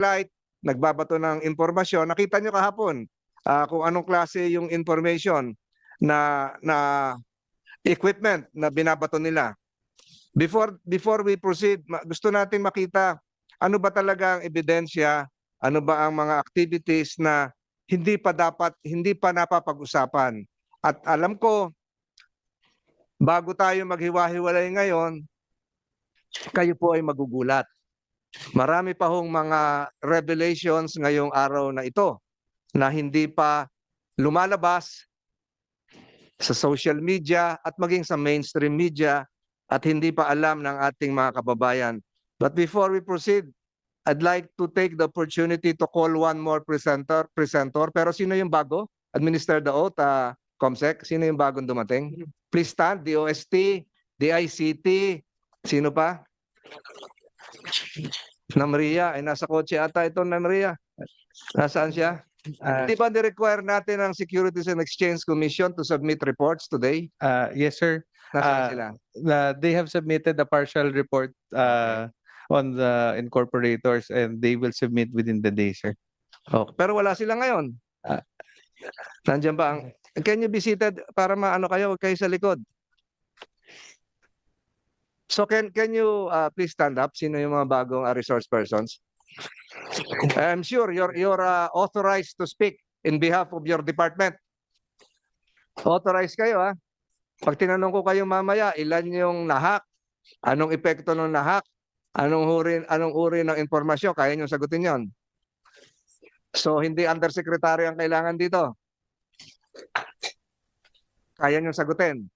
flight, nagbabato ng impormasyon. Nakita nyo kahapon kung anong klase yung information na equipment na binabato nila. Before we proceed, gusto natin makita ano ba talaga ang ebidensya, ano ba ang mga activities na hindi pa napapag-usapan. At alam ko, bago tayo maghiwa-hiwalay ngayon, kayo po ay magugulat. Marami pa hong mga revelations ngayong araw na ito na hindi pa lumalabas sa social media at maging sa mainstream media at hindi pa alam ng ating mga kababayan. But before we proceed, I'd like to take the opportunity to call one more presenter. Pero sino yung bago? Administer the oath, Comsec. Sino yung bagong dumating? Please stand. DOST, DICT. Sino pa? Na Maria. Ay nasa kotse ata ito na Maria. Nasaan siya? Di ba ni-require natin ang Securities and Exchange Commission to submit reports today? Yes, sir. Nasaan sila? They have submitted a partial report on the incorporators and they will submit within the day, sir. Okay. Pero wala sila ngayon. Nandiyan ba ang... Can you be seated para maano kayo? Huwag kayo sa likod. So can you please stand up? Sino yung mga bagong resource persons? I'm sure you're authorized to speak in behalf of your department. Authorized kayo, ha? Pag tinanong ko kayo mamaya, ilan yung nahak? Anong epekto ng nahak? Anong uri ng impormasyon? Kaya nyo sagutin yon. So hindi undersecretary ang kailangan dito. Kaya nyo sagutin.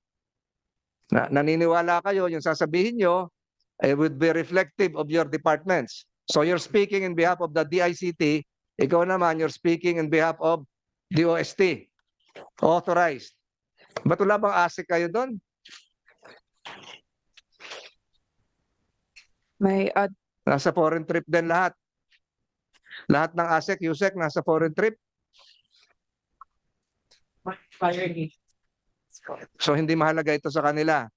Naniniwala kayo, yung sasabihin nyo, would be reflective of your departments. So you're speaking in behalf of the DICT, ikaw naman, you're speaking in behalf of DOST. Authorized. Ba't wala bang ASIC kayo doon? Nasa foreign trip din lahat. Lahat ng ASIC, USEC, nasa foreign trip. So hindi mahalaga ito sa kanila.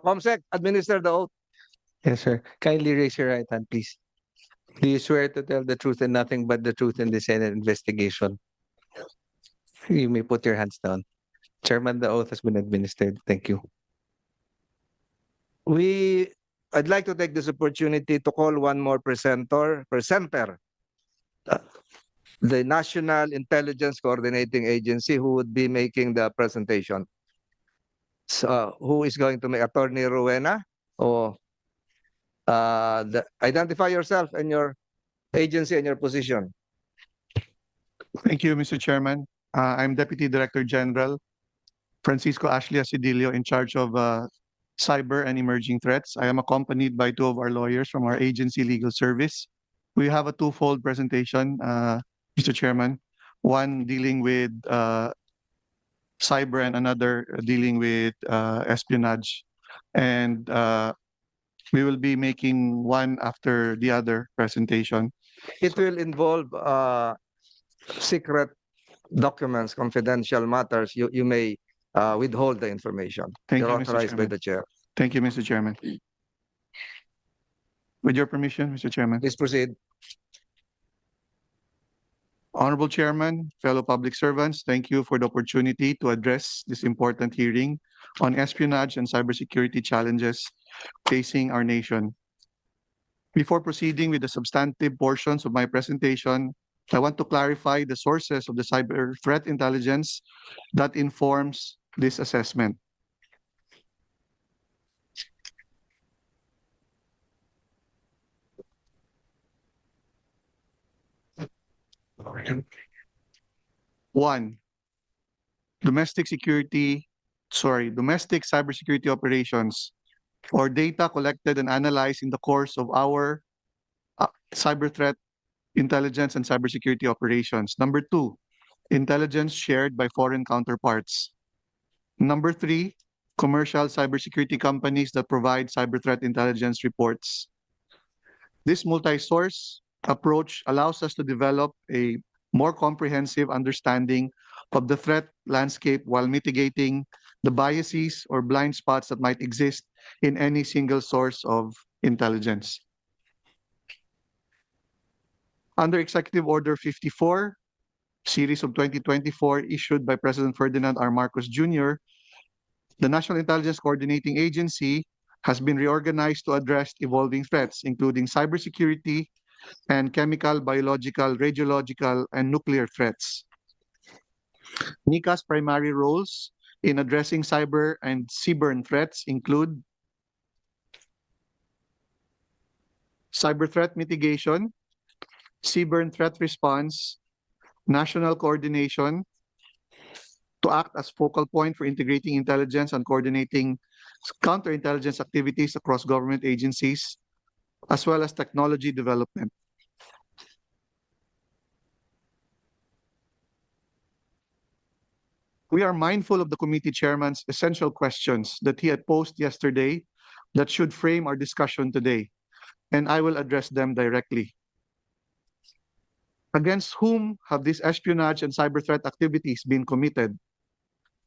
Comsec, administer the oath. Yes, sir. Kindly raise your right hand, please. Do you swear to tell the truth and nothing but the truth in this Senate investigation? You may put your hands down. Chairman, the oath has been administered. Thank you. I'd like to take this opportunity to call one more presenter, the National Intelligence Coordinating Agency, who would be making the presentation. So, who is going to make? Attorney Rowena? Or identify yourself and your agency and your position. Thank you, Mr. Chairman. I'm Deputy Director General Francisco Ashley Asidilio, in charge of cyber and emerging threats. I am accompanied by two of our lawyers from our agency legal service. We have a twofold presentation, Mr. Chairman. One dealing with cyber and another dealing with espionage. And we will be making one after the other presentation. It will involve secret documents, confidential matters. You may withhold the information. Thank You're you, Mr. authorized by Chairman. the chair. Thank you, Mr. Chairman. With your permission, Mr. Chairman. Please proceed. Honorable Chairman, fellow public servants, thank you for the opportunity to address this important hearing on espionage and cybersecurity challenges facing our nation. Before proceeding with the substantive portions of my presentation, I want to clarify the sources of the cyber threat intelligence that informs this assessment. One, domestic cybersecurity operations or data collected and analyzed in the course of our cyber threat intelligence and cybersecurity operations. Number two, intelligence shared by foreign counterparts. Number three, commercial cybersecurity companies that provide cyber threat intelligence reports. This multi-source approach allows us to develop a more comprehensive understanding of the threat landscape while mitigating the biases or blind spots that might exist in any single source of intelligence. Under Executive Order 54, series of 2024, issued by President Ferdinand R. Marcos Jr., the National Intelligence Coordinating Agency has been reorganized to address evolving threats, including cybersecurity and chemical, biological, radiological, and nuclear threats. NICA's primary roles in addressing cyber and CBRN threats include cyber threat mitigation, CBRN threat response, national coordination, to act as focal point for integrating intelligence and coordinating counterintelligence activities across government agencies, as well as technology development. We are mindful of the committee chairman's essential questions that he had posed yesterday that should frame our discussion today, and I will address them directly. Against whom have these espionage and cyber threat activities been committed?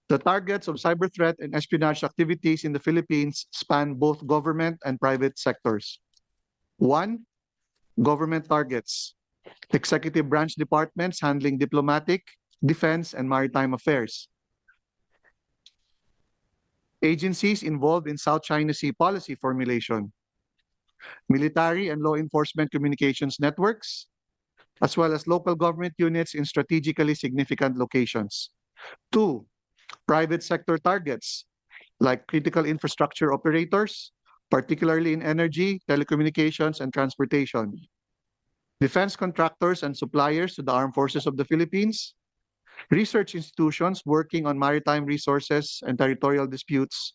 The targets of cyber threat and espionage activities in the Philippines span both government and private sectors. 1. Government targets. Executive branch departments handling diplomatic, defense, and maritime affairs. Agencies involved in South China Sea policy formulation. Military and law enforcement communications networks, as well as local government units in strategically significant locations. 2. Private sector targets, like critical infrastructure operators, particularly in energy, telecommunications, and transportation. Defense contractors and suppliers to the armed forces of the Philippines. Research institutions working on maritime resources and territorial disputes.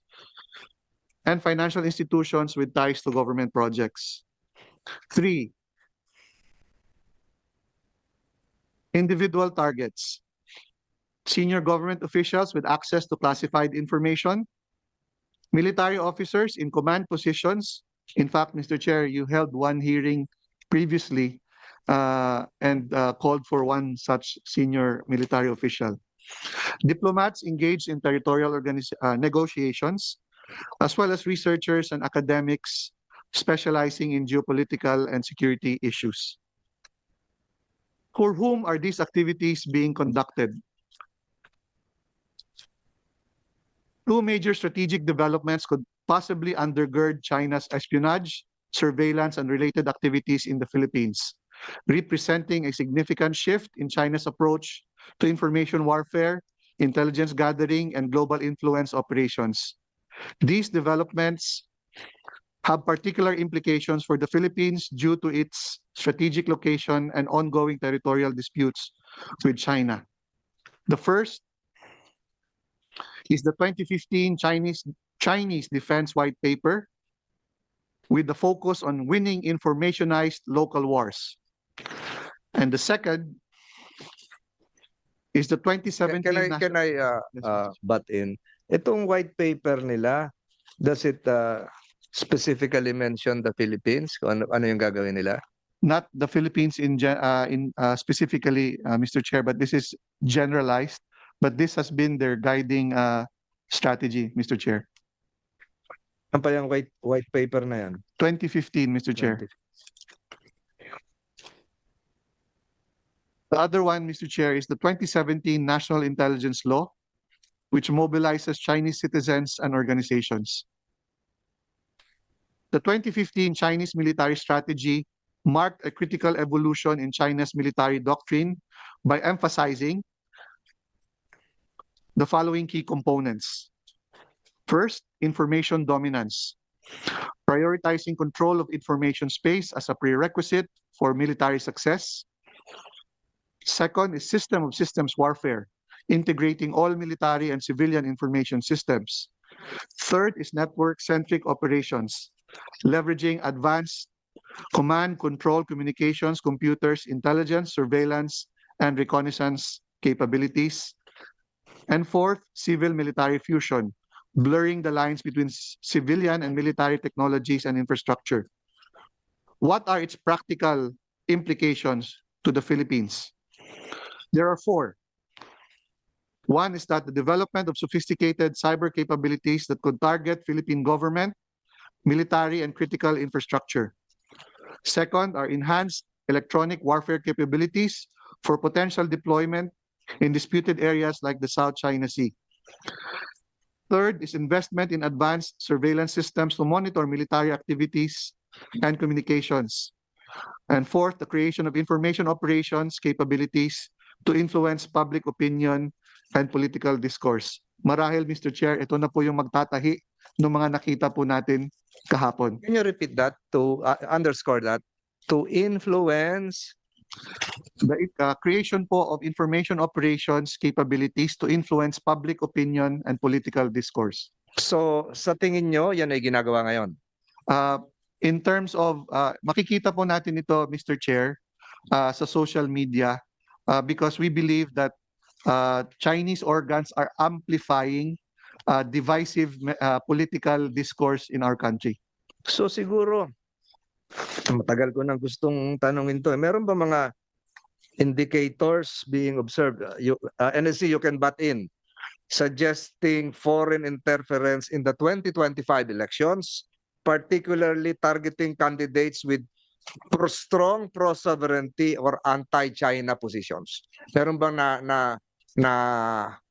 And financial institutions with ties to government projects. 3. Individual targets. Senior government officials with access to classified information. Military officers in command positions. In fact, Mr. Chair, you held one hearing previously and called for one such senior military official. Diplomats engaged in territorial negotiations, as well as researchers and academics specializing in geopolitical and security issues. For whom are these activities being conducted? Two major strategic developments could possibly undergird China's espionage, surveillance, and related activities in the Philippines, representing a significant shift in China's approach to information warfare, intelligence gathering, and global influence operations. These developments have particular implications for the Philippines due to its strategic location and ongoing territorial disputes with China. The first is the 2015 Chinese Defense White Paper, with the focus on winning informationized local wars. And the second is the 2017 Can I butt in? Itong white paper nila, does it specifically mention the Philippines? Kung ano yung gagawin nila? not the Philippines specifically, Mr. Chair, but this is generalized. But this has been their guiding strategy, Mr. Chair. Ano pa yung white paper na yan? 2015, Mr. Chair. The other one, Mr. Chair, is the 2017 National Intelligence Law, which mobilizes Chinese citizens and organizations. The 2015 Chinese military strategy marked a critical evolution in China's military doctrine by emphasizing the following key components. First, information dominance, prioritizing control of information space as a prerequisite for military success. Second is system of systems warfare, integrating all military and civilian information systems. Third is network-centric operations, leveraging advanced command, control, communications, computers, intelligence, surveillance, and reconnaissance capabilities. And fourth, civil-military fusion, blurring the lines between civilian and military technologies and infrastructure. What are its practical implications to the Philippines? There are four. One is that the development of sophisticated cyber capabilities that could target Philippine government, military, and critical infrastructure. Second are enhanced electronic warfare capabilities for potential deployment in disputed areas like the South China Sea. Third is investment in advanced surveillance systems to monitor military activities and communications. And fourth, the creation of information operations capabilities to influence public opinion and political discourse. Marahil, Mr. Chair, ito na po yung magtatahi ng mga nakita po natin kahapon. Can you repeat that to underscore that? To influence. The creation po of information operations capabilities to influence public opinion and political discourse. So sa tingin nyo, yan ay ginagawa ngayon? In terms of, makikita po natin ito, Mr. Chair, sa social media because we believe that Chinese organs are amplifying divisive political discourse in our country. So siguro, matagal ko nang gustong tanungin to. Meron ba mga indicators being observed? NSC, you can butt in, suggesting foreign interference in the 2025 elections, particularly targeting candidates with strong pro-sovereignty or anti-China positions. Meron bang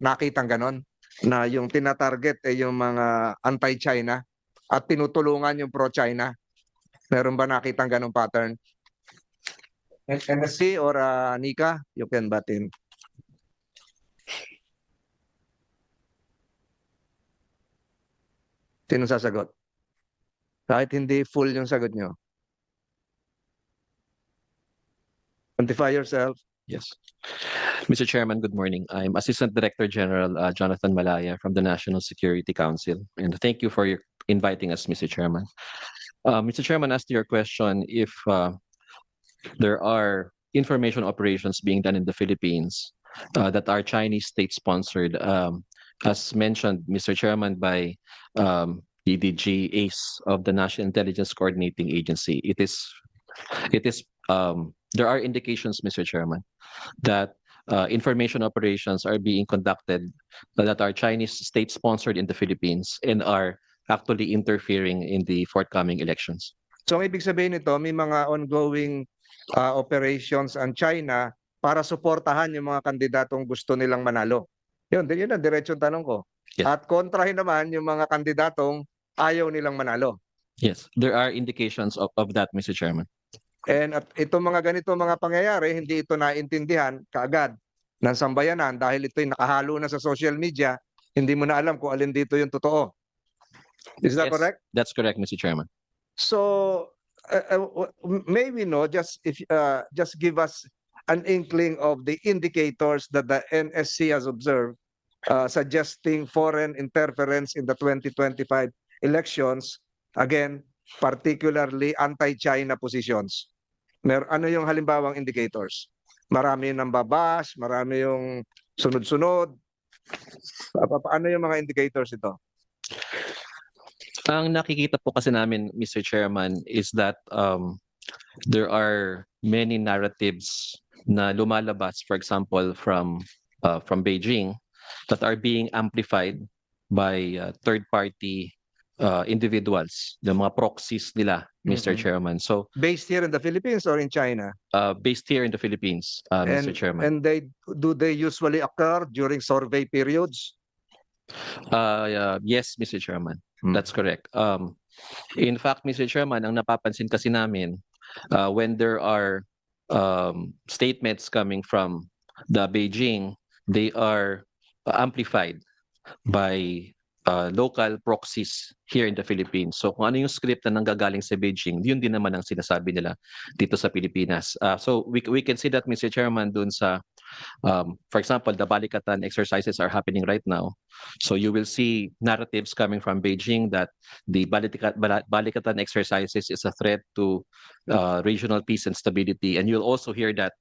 nakitang ganon? Na yung tinatarget ay yung mga anti-China at tinutulungan yung pro-China? Meron ba nakitang ganong pattern? NSC or Nika, you can butt in. Sino sasagot? Kahit hindi full yung sagot nyo. Quantify yourself. Yes. Mr. Chairman, good morning. I'm Assistant Director General Jonathan Malaya from the National Security Council. And thank you for inviting us, Mr. Chairman. Mr. Chairman, as to your question, if there are information operations being done in the Philippines that are Chinese state-sponsored, as mentioned, Mr. Chairman, by DDG ACE of the National Intelligence Coordinating Agency, there are indications, Mr. Chairman, that information operations are being conducted that are Chinese state-sponsored in the Philippines and are actually interfering in the forthcoming elections. So ang ibig sabihin nito, may mga ongoing operations ang China para suportahan yung mga kandidatong gusto nilang manalo. Yun ang diretsong tanong ko. Yes. At kontrahin naman yung mga kandidatong ayaw nilang manalo. Yes, there are indications of that, Mr. Chairman. And at itong mga ganito mga pangyayari, hindi ito naintindihan kaagad ng sambayanan dahil ito'y nakahalo na sa social media, hindi mo na alam kung alin dito yung totoo. Is that Yes, correct? That's correct, Mr. Chairman. So may we know, just give us an inkling of the indicators that the NSC has observed suggesting foreign interference in the 2025 elections, again, particularly anti-China positions. Ano yung halimbawang indicators? Marami yung nambabash, marami yung sunod-sunod. Ano yung mga indicators ito? Ang nakikita po kasi namin, Mr. Chairman, is that there are many narratives na lumalabas, for example, from Beijing that are being amplified by third-party individuals, the mga proxies nila, Mr. Chairman. So, Based here in the Philippines or in China? based here in the Philippines, Mr. Chairman. And do they usually occur during survey periods? Yes, Mr. Chairman. Hmm. That's correct. In fact, Mr. Chairman, ang napapansin kasi namin, when there are statements coming from the Beijing, they are amplified by local proxies here in the Philippines. So kung ano yung script na nanggagaling sa Beijing, yun din naman ang sinasabi nila dito sa Pilipinas. So we can see that, Mr. Chairman, dun sa, for example, the Balikatan exercises are happening right now. So you will see narratives coming from Beijing that the Balikatan exercises is a threat to regional peace and stability. And you'll also hear that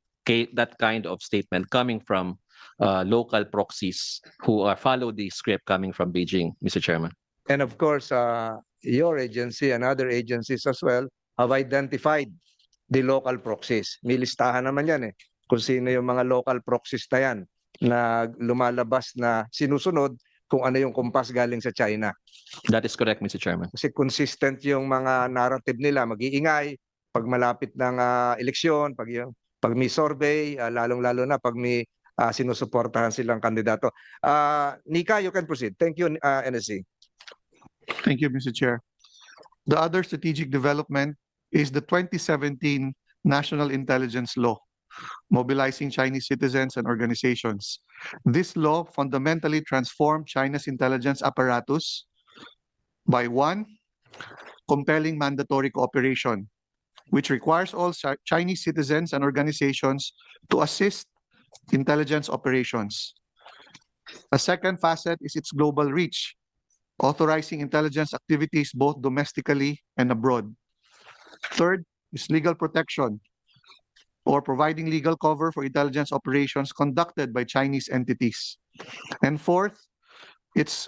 kind of statement coming from local proxies who follow the script coming from Beijing, Mr. Chairman. And of course, your agency and other agencies as well have identified the local proxies. May listahan naman yan eh, kung sino yung mga local proxies na yan na lumalabas na sinusunod kung ano yung kumpas galing sa China. That is correct, Mr. Chairman. Kasi consistent yung mga narrative nila, mag-iingay, pag malapit ng eleksyon, pag may survey, lalong-lalo na pag may sinusuportahan silang kandidato. Nika, you can proceed. Thank you, NSC. Thank you, Mr. Chair. The other strategic development is the 2017 National Intelligence Law, mobilizing Chinese citizens and organizations. This law fundamentally transformed China's intelligence apparatus by one, compelling mandatory cooperation, which requires all Chinese citizens and organizations to assist intelligence operations. A second facet is its global reach, authorizing intelligence activities both domestically and abroad. Third is legal protection, or providing legal cover for intelligence operations conducted by Chinese entities. And fourth, its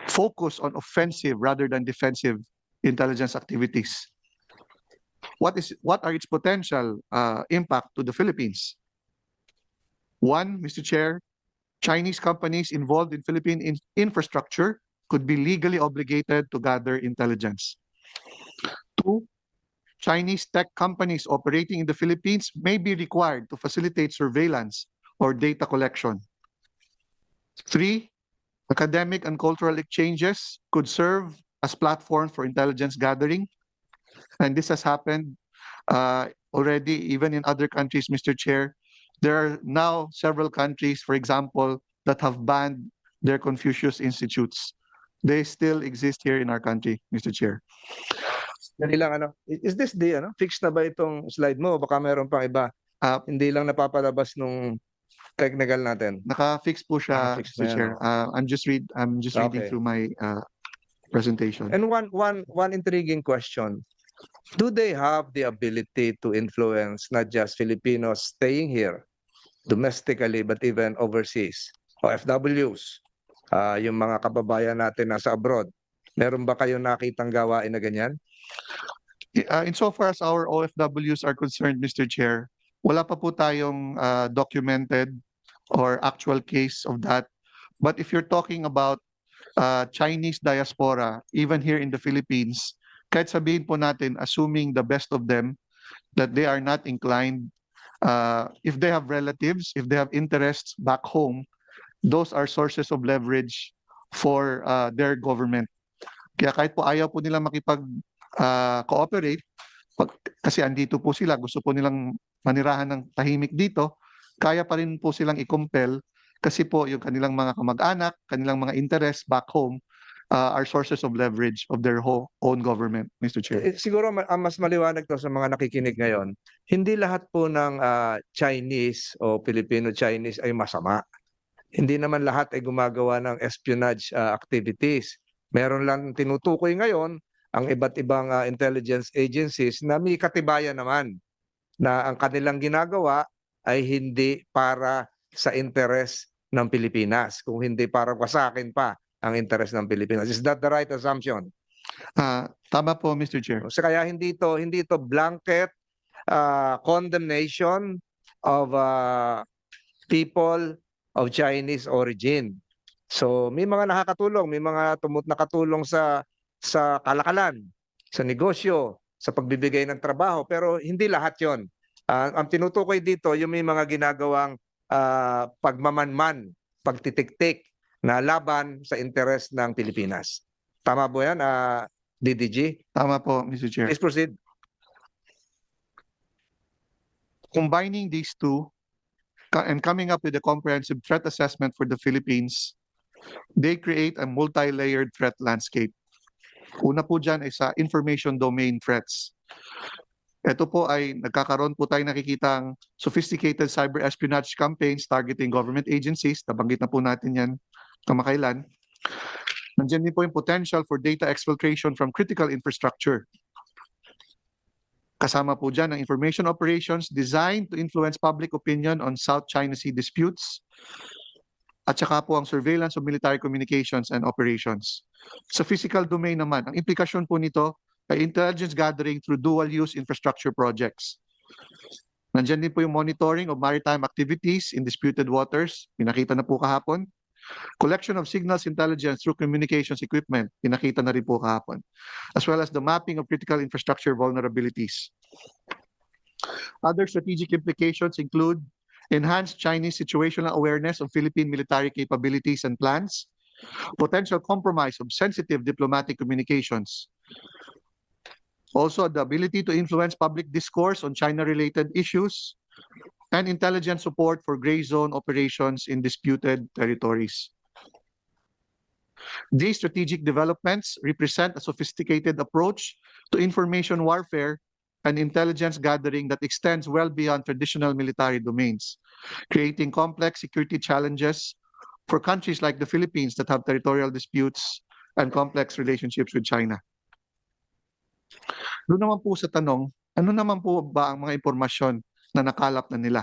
focus on offensive rather than defensive intelligence activities. What are its potential impact to the Philippines? One, Mr. Chair, Chinese companies involved in Philippine infrastructure could be legally obligated to gather intelligence. Two, Chinese tech companies operating in the Philippines may be required to facilitate surveillance or data collection. Three, academic and cultural exchanges could serve as platforms for intelligence gathering. And this has happened already even in other countries, Mr. Chair. There are now several countries, for example, that have banned their Confucius Institutes. They still exist here in our country, Mr. Chair. Dali lang, is this the fixed na ba itong slide mo? Baka meron pang iba. Hindi lang napapalabas nung technical natin. Naka-fix po siya, Naka-fix na Mr. yan, Chair. I'm just reading Okay. through my presentation. And one intriguing question. Do they have the ability to influence not just Filipinos staying here domestically but even overseas? OFWs, yung mga kababayan natin nasa abroad. Meron ba kayong nakitang gawain na ganyan? Insofar as our OFWs are concerned, Mr. Chair, wala pa po tayong documented or actual case of that. But if you're talking about Chinese diaspora, even here in the Philippines, kahit sabihin po natin, assuming the best of them, that they are not inclined, if they have relatives, if they have interests back home, those are sources of leverage for their government. Kaya kahit po ayaw po nila makipag-cooperate, kasi andito po sila, gusto po nilang manirahan ng tahimik dito, kaya pa rin po silang i-compel kasi po yung kanilang mga kamag-anak, kanilang mga interests back home are sources of leverage of their own government, Mr. Chair. Siguro mas maliwanag to sa mga nakikinig ngayon. Hindi lahat po ng Chinese o Filipino-Chinese ay masama. Hindi naman lahat ay gumagawa ng espionage activities. Meron lang tinutukoy ngayon ang iba't ibang intelligence agencies na may katibayan naman na ang kanilang ginagawa ay hindi para sa interes ng Pilipinas, kung hindi para wasakin pa ang interes ng Pilipinas. Is that the right assumption? Tama po, Mr. Chair. So kaya hindi ito blanket condemnation of people of Chinese origin. So may mga nakakatulong, may mga nakatulong sa kalakalan, sa negosyo, sa pagbibigay ng trabaho, pero hindi lahat 'yon. Ang tinutukoy dito yung may mga ginagawang pagmamanman, pagtitiktik na laban sa interes ng Pilipinas. Tama po yan, DDG? Tama po, Mr. Chair. Please proceed. Combining these two and coming up with a comprehensive threat assessment for the Philippines, they create a multi-layered threat landscape. Una po dyan ay sa information domain threats. Ito po ay nagkakaroon po tayo nakikitang sophisticated cyber espionage campaigns targeting government agencies. Nabanggit na po natin yan kamakailan. Nandiyan din po yung potential for data exfiltration from critical infrastructure. Kasama po dyan ang information operations designed to influence public opinion on South China Sea disputes. At saka po ang surveillance of military communications and operations. Sa physical domain naman, ang implikasyon po nito ay intelligence gathering through dual-use infrastructure projects. Nandiyan din po yung monitoring of maritime activities in disputed waters. Pinakita na po kahapon. Collection of signals intelligence through communications equipment. Pinakita na rin po kahapon. As well as the mapping of critical infrastructure vulnerabilities. Other strategic implications include enhanced Chinese situational awareness of Philippine military capabilities and plans, potential compromise of sensitive diplomatic communications. Also, the ability to influence public discourse on China-related issues, and intelligence support for gray zone operations in disputed territories. These strategic developments represent a sophisticated approach to information warfare and intelligence gathering that extends well beyond traditional military domains, creating complex security challenges for countries like the Philippines that have territorial disputes and complex relationships with China. Doon naman po sa tanong, ano naman po ba ang mga impormasyon na nakalap na nila?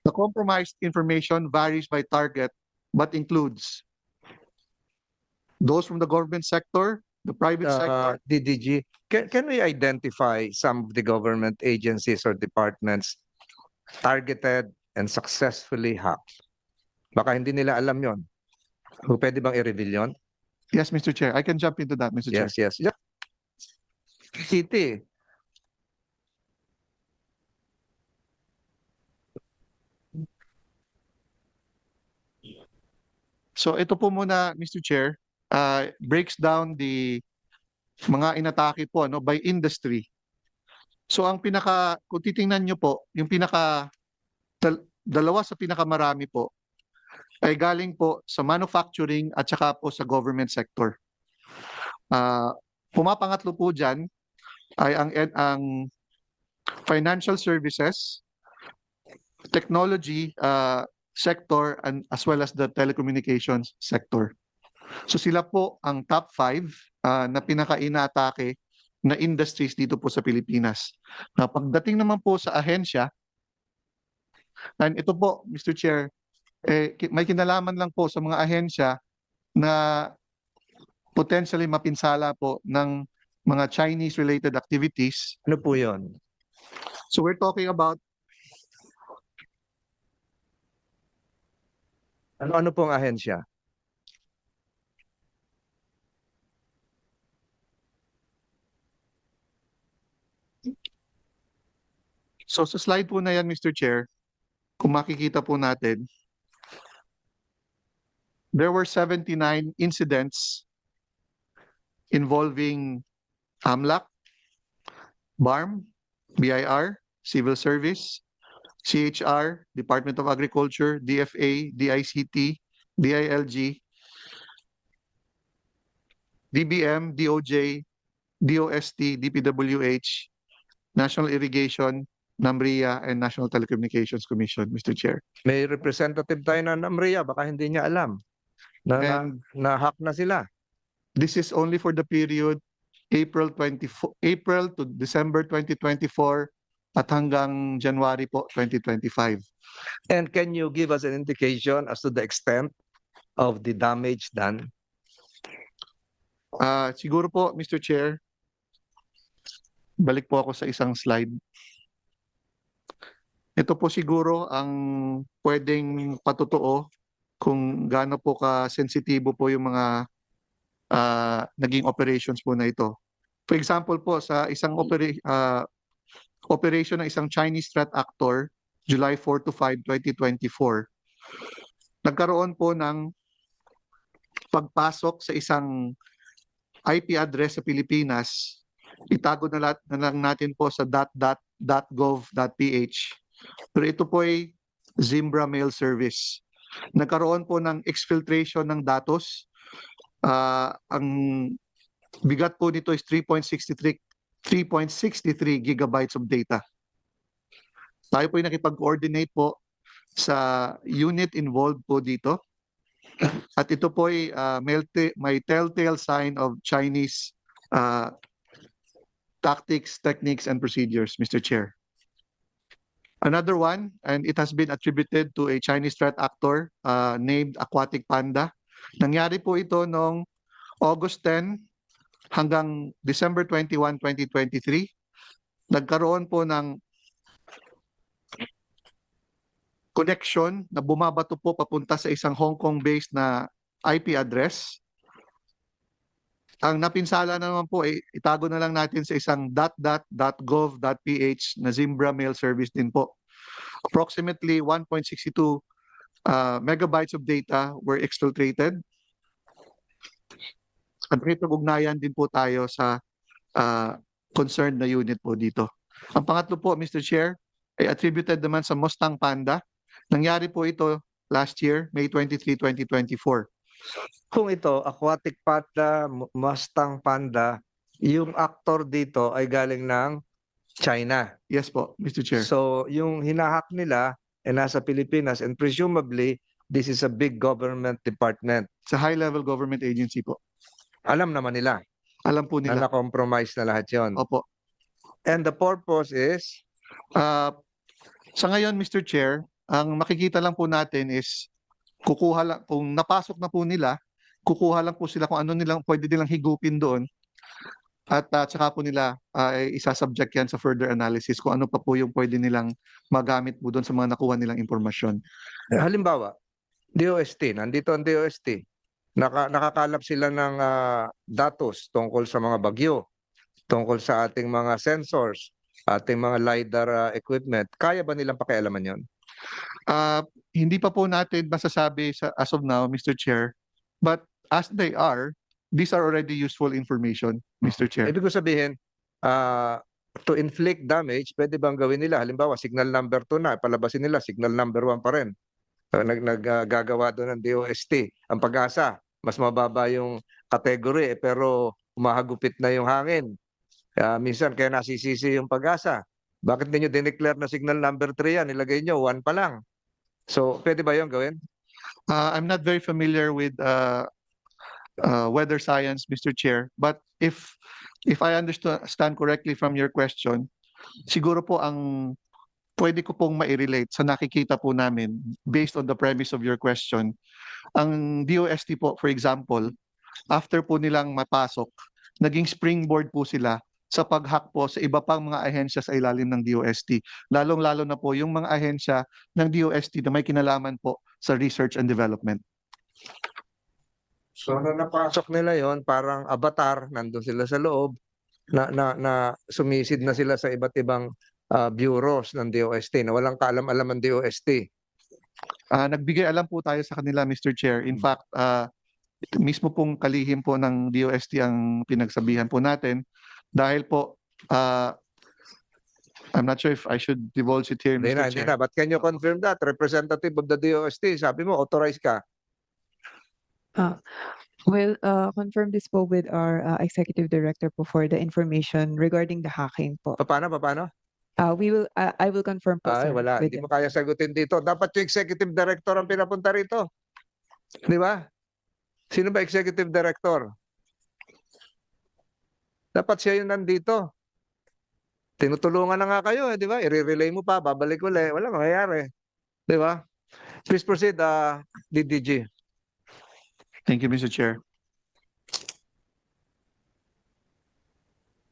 The compromised information varies by target but includes those from the government sector, the private sector. DDG, can we identify some of the government agencies or departments targeted and successfully hacked? Baka hindi nila alam yon. Pwede bang i-reveal yon? Yes, Mr. Chair. I can jump into that, Mr. Chair. Yes. Yeah. City. So ito po muna, Mr. Chair, breaks down the mga inatake po by industry. So ang kung titingnan nyo po, yung dalawa sa pinakamarami po ay galing po sa manufacturing at saka po sa government sector. Pumapangatlo po dyan ay ang financial services, technology sector, and as well as the telecommunications sector. So sila po ang top 5 na pinaka-inaatake na industries dito po sa Pilipinas. Na pagdating naman po sa ahensya, and ito po, Mr. Chair, may kinalaman lang po sa mga ahensya na potentially mapinsala po ng mga Chinese-related activities. Ano po yon? So we're talking about Ano pong ahensya? So sa slide po na yan, Mr. Chair, kung makikita po natin, there were 79 incidents involving AMLAC, BARM, BIR, Civil Service, CHR, Department of Agriculture, DFA, DICT, DILG, DBM, DOJ, DOST, DPWH, National Irrigation, NAMRIA, and National Telecommunications Commission, Mr. Chair. May representative tayo na NAMRIA, baka hindi niya alam na-hack na sila. This is only for the period April to December 2024 at hanggang January po 2025. And can you give us an indication as to the extent of the damage done? Siguro po, Mr. Chair, balik po ako sa isang slide. Ito po siguro ang pwedeng patutuo kung gaano po ka-sensitibo po yung mga naging operations po na ito. For example po, sa isang operation ng isang Chinese threat actor, July 4 to 5, 2024, nagkaroon po ng pagpasok sa isang IP address sa Pilipinas. Itago na lang natin po sa .gov.ph. Pero ito po ay Zimbra Mail Service. Nagkaroon po ng exfiltration ng datos. Ang bigat po nito is 3.63 gigabytes of data. Tayo po ay nakipag-coordinate po sa unit involved po dito. At ito po ay may telltale sign of Chinese tactics, techniques, and procedures, Mr. Chair. Another one, and it has been attributed to a Chinese threat actor named Aquatic Panda. Nangyari po ito noong August 10 hanggang December 21, 2023. Nagkaroon po ng connection na bumabato po papunta sa isang Hong Kong-based na IP address. Ang napinsala naman po, itago na lang natin sa isang .gov.ph na Zimbra mail service din po. Approximately 1.62 megabytes of data were exfiltrated. At ugnayan din po tayo sa concerned na unit po dito. Ang pangatlo po, Mr. Chair, ay attributed naman sa Mustang Panda. Nangyari po ito last year, May 23, 2024. Kung ito, aquatic panda, Mustang panda, yung actor dito ay galing ng China. Yes po, Mr. Chair. So yung hinahak nila ay nasa Pilipinas and presumably this is a big government department. Sa high-level government agency po. Alam naman nila Alam po na nila. na-compromise na lahat yon. Opo. And the purpose is, Sa ngayon, Mr. Chair, ang makikita lang po natin is kukuha lang, kung napasok na po nila, kukuha lang po sila kung ano nilang pwede nilang higupin doon at saka po nila isasubject yan sa further analysis kung ano pa po yung pwede nilang magamit po doon sa mga nakuha nilang impormasyon. halimbawa, DOST, nandito ang DOST, nakakalap sila ng datos tungkol sa mga bagyo, tungkol sa ating mga sensors, ating mga LiDAR equipment. Kaya ba nilang pakialaman yon? Hindi pa po natin masasabi as of now, Mr. Chair, but as they are, these are already useful information, Mr. Chair. Ibig ko sabihin, to inflict damage, pwede bang gawin nila? Halimbawa, signal number 2 na, palabasin nila, signal number 1 pa rin. Naggagawa doon ng DOST. Ang Pag-asa, mas mababa yung category, pero umahagupit na yung hangin. Minsan, kaya nasisisi yung Pag-asa. Bakit ninyo dineclare na signal number 3 yan? Nilagay nyo, 1 pa lang. So, pwede ba yung gawin? I'm not very familiar with weather science, Mr. Chair, but if I understand correctly from your question, siguro po ang pwede ko pong ma-relate sa nakikita po namin based on the premise of your question. Ang DOST po, for example, after po nilang mapasok, naging springboard po sila sa pag-hack po sa iba pang mga ahensya sa ilalim ng DOST. Lalong-lalo na po yung mga ahensya ng DOST na may kinalaman po sa research and development. So, na napasok nila yon, parang avatar, nandun sila sa loob, na sumisid na sila sa iba't ibang bureaus ng DOST, na walang kaalam-alam ang DOST. Nagbigay alam po tayo sa kanila, Mr. Chair. In fact, mismo pong kalihim po ng DOST ang pinagsabihan po natin dahil po, I'm not sure if I should divulge it here, Hindi Mr. Chair. na. But can you confirm that? Representative of the DOST, sabi mo, authorized ka. We'll confirm this po with our executive director po for the information regarding the hacking po. Paano? I will confirm po, Ay, sir, wala. with Hindi him. mo kaya sagutin dito. Dapat yung executive director ang pinapunta rito. Di ba? Sino ba executive director? Dapat siya yung nandito. Tinutulungan na nga kayo, di ba? I-relay mo pa, babalik ulit. Wala mangyayari. Di ba? Please proceed, DDG. Thank you, Mr. Chair.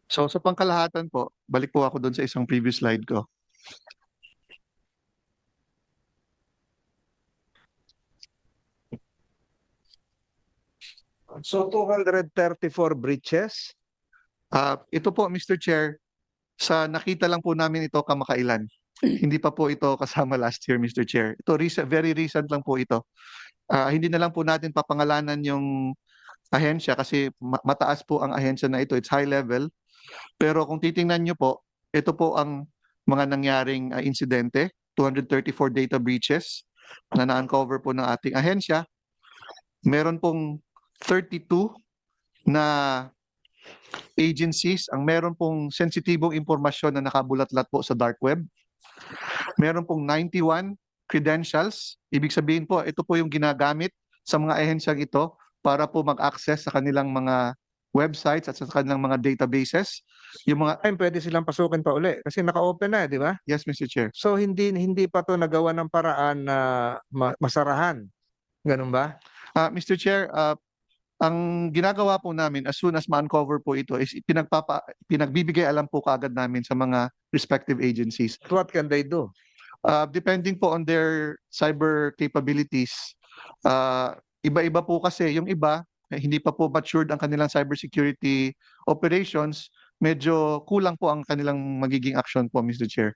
So sa pangkalahatan po, balik po ako doon sa isang previous slide ko. So 234 breaches. Ito po, Mr. Chair, sa nakita lang po namin ito kamakailan. Hindi pa po ito kasama last year, Mr. Chair. Ito very recent lang po ito. Hindi na lang po natin papangalanan yung ahensya kasi mataas po ang ahensya na ito. It's high level. Pero kung titingnan nyo po, ito po ang mga nangyaring insidente, 234 data breaches na na-uncover po ng ating ahensya. Meron pong 32 na agencies ang meron pong sensitibong impormasyon na nakabulatlat po sa dark web. Meron pong 91 credentials. Ibig sabihin po, ito po yung ginagamit sa mga ahensyang ito para po mag-access sa kanilang mga websites at sa kanilang mga databases. Yung mga Ay, pwede silang pasukin pa uli kasi naka-open na, di ba? Yes, Mr. Chair. So hindi pa to nagawa ng paraan na masarahan. Ganun ba? Mr. Chair, ang ginagawa po namin as soon as ma-uncover po ito is pinagbibigay alam po kaagad namin sa mga respective agencies. What can they do? Depending po on their cyber capabilities, iba-iba po kasi. Yung iba, hindi pa po matured ang kanilang cybersecurity operations, medyo kulang po ang kanilang magiging action po, Mr. Chair.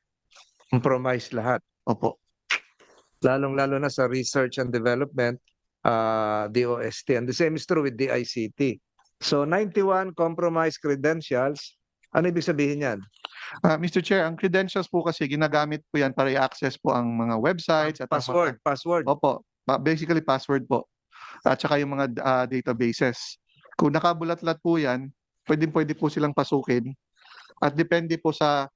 Compromise lahat. Opo. Lalong-lalo na sa research and development, DOST. And the same is true with DICT. So 91 compromised credentials. Ano ibig sabihin yan? Mr. Chair, ang credentials po kasi ginagamit po yan para i-access po ang mga websites at ang mga- Password. Opo, basically password po. At saka yung mga databases. Kung nakabulat-lat po yan, pwede po silang pasukin. At depende po sa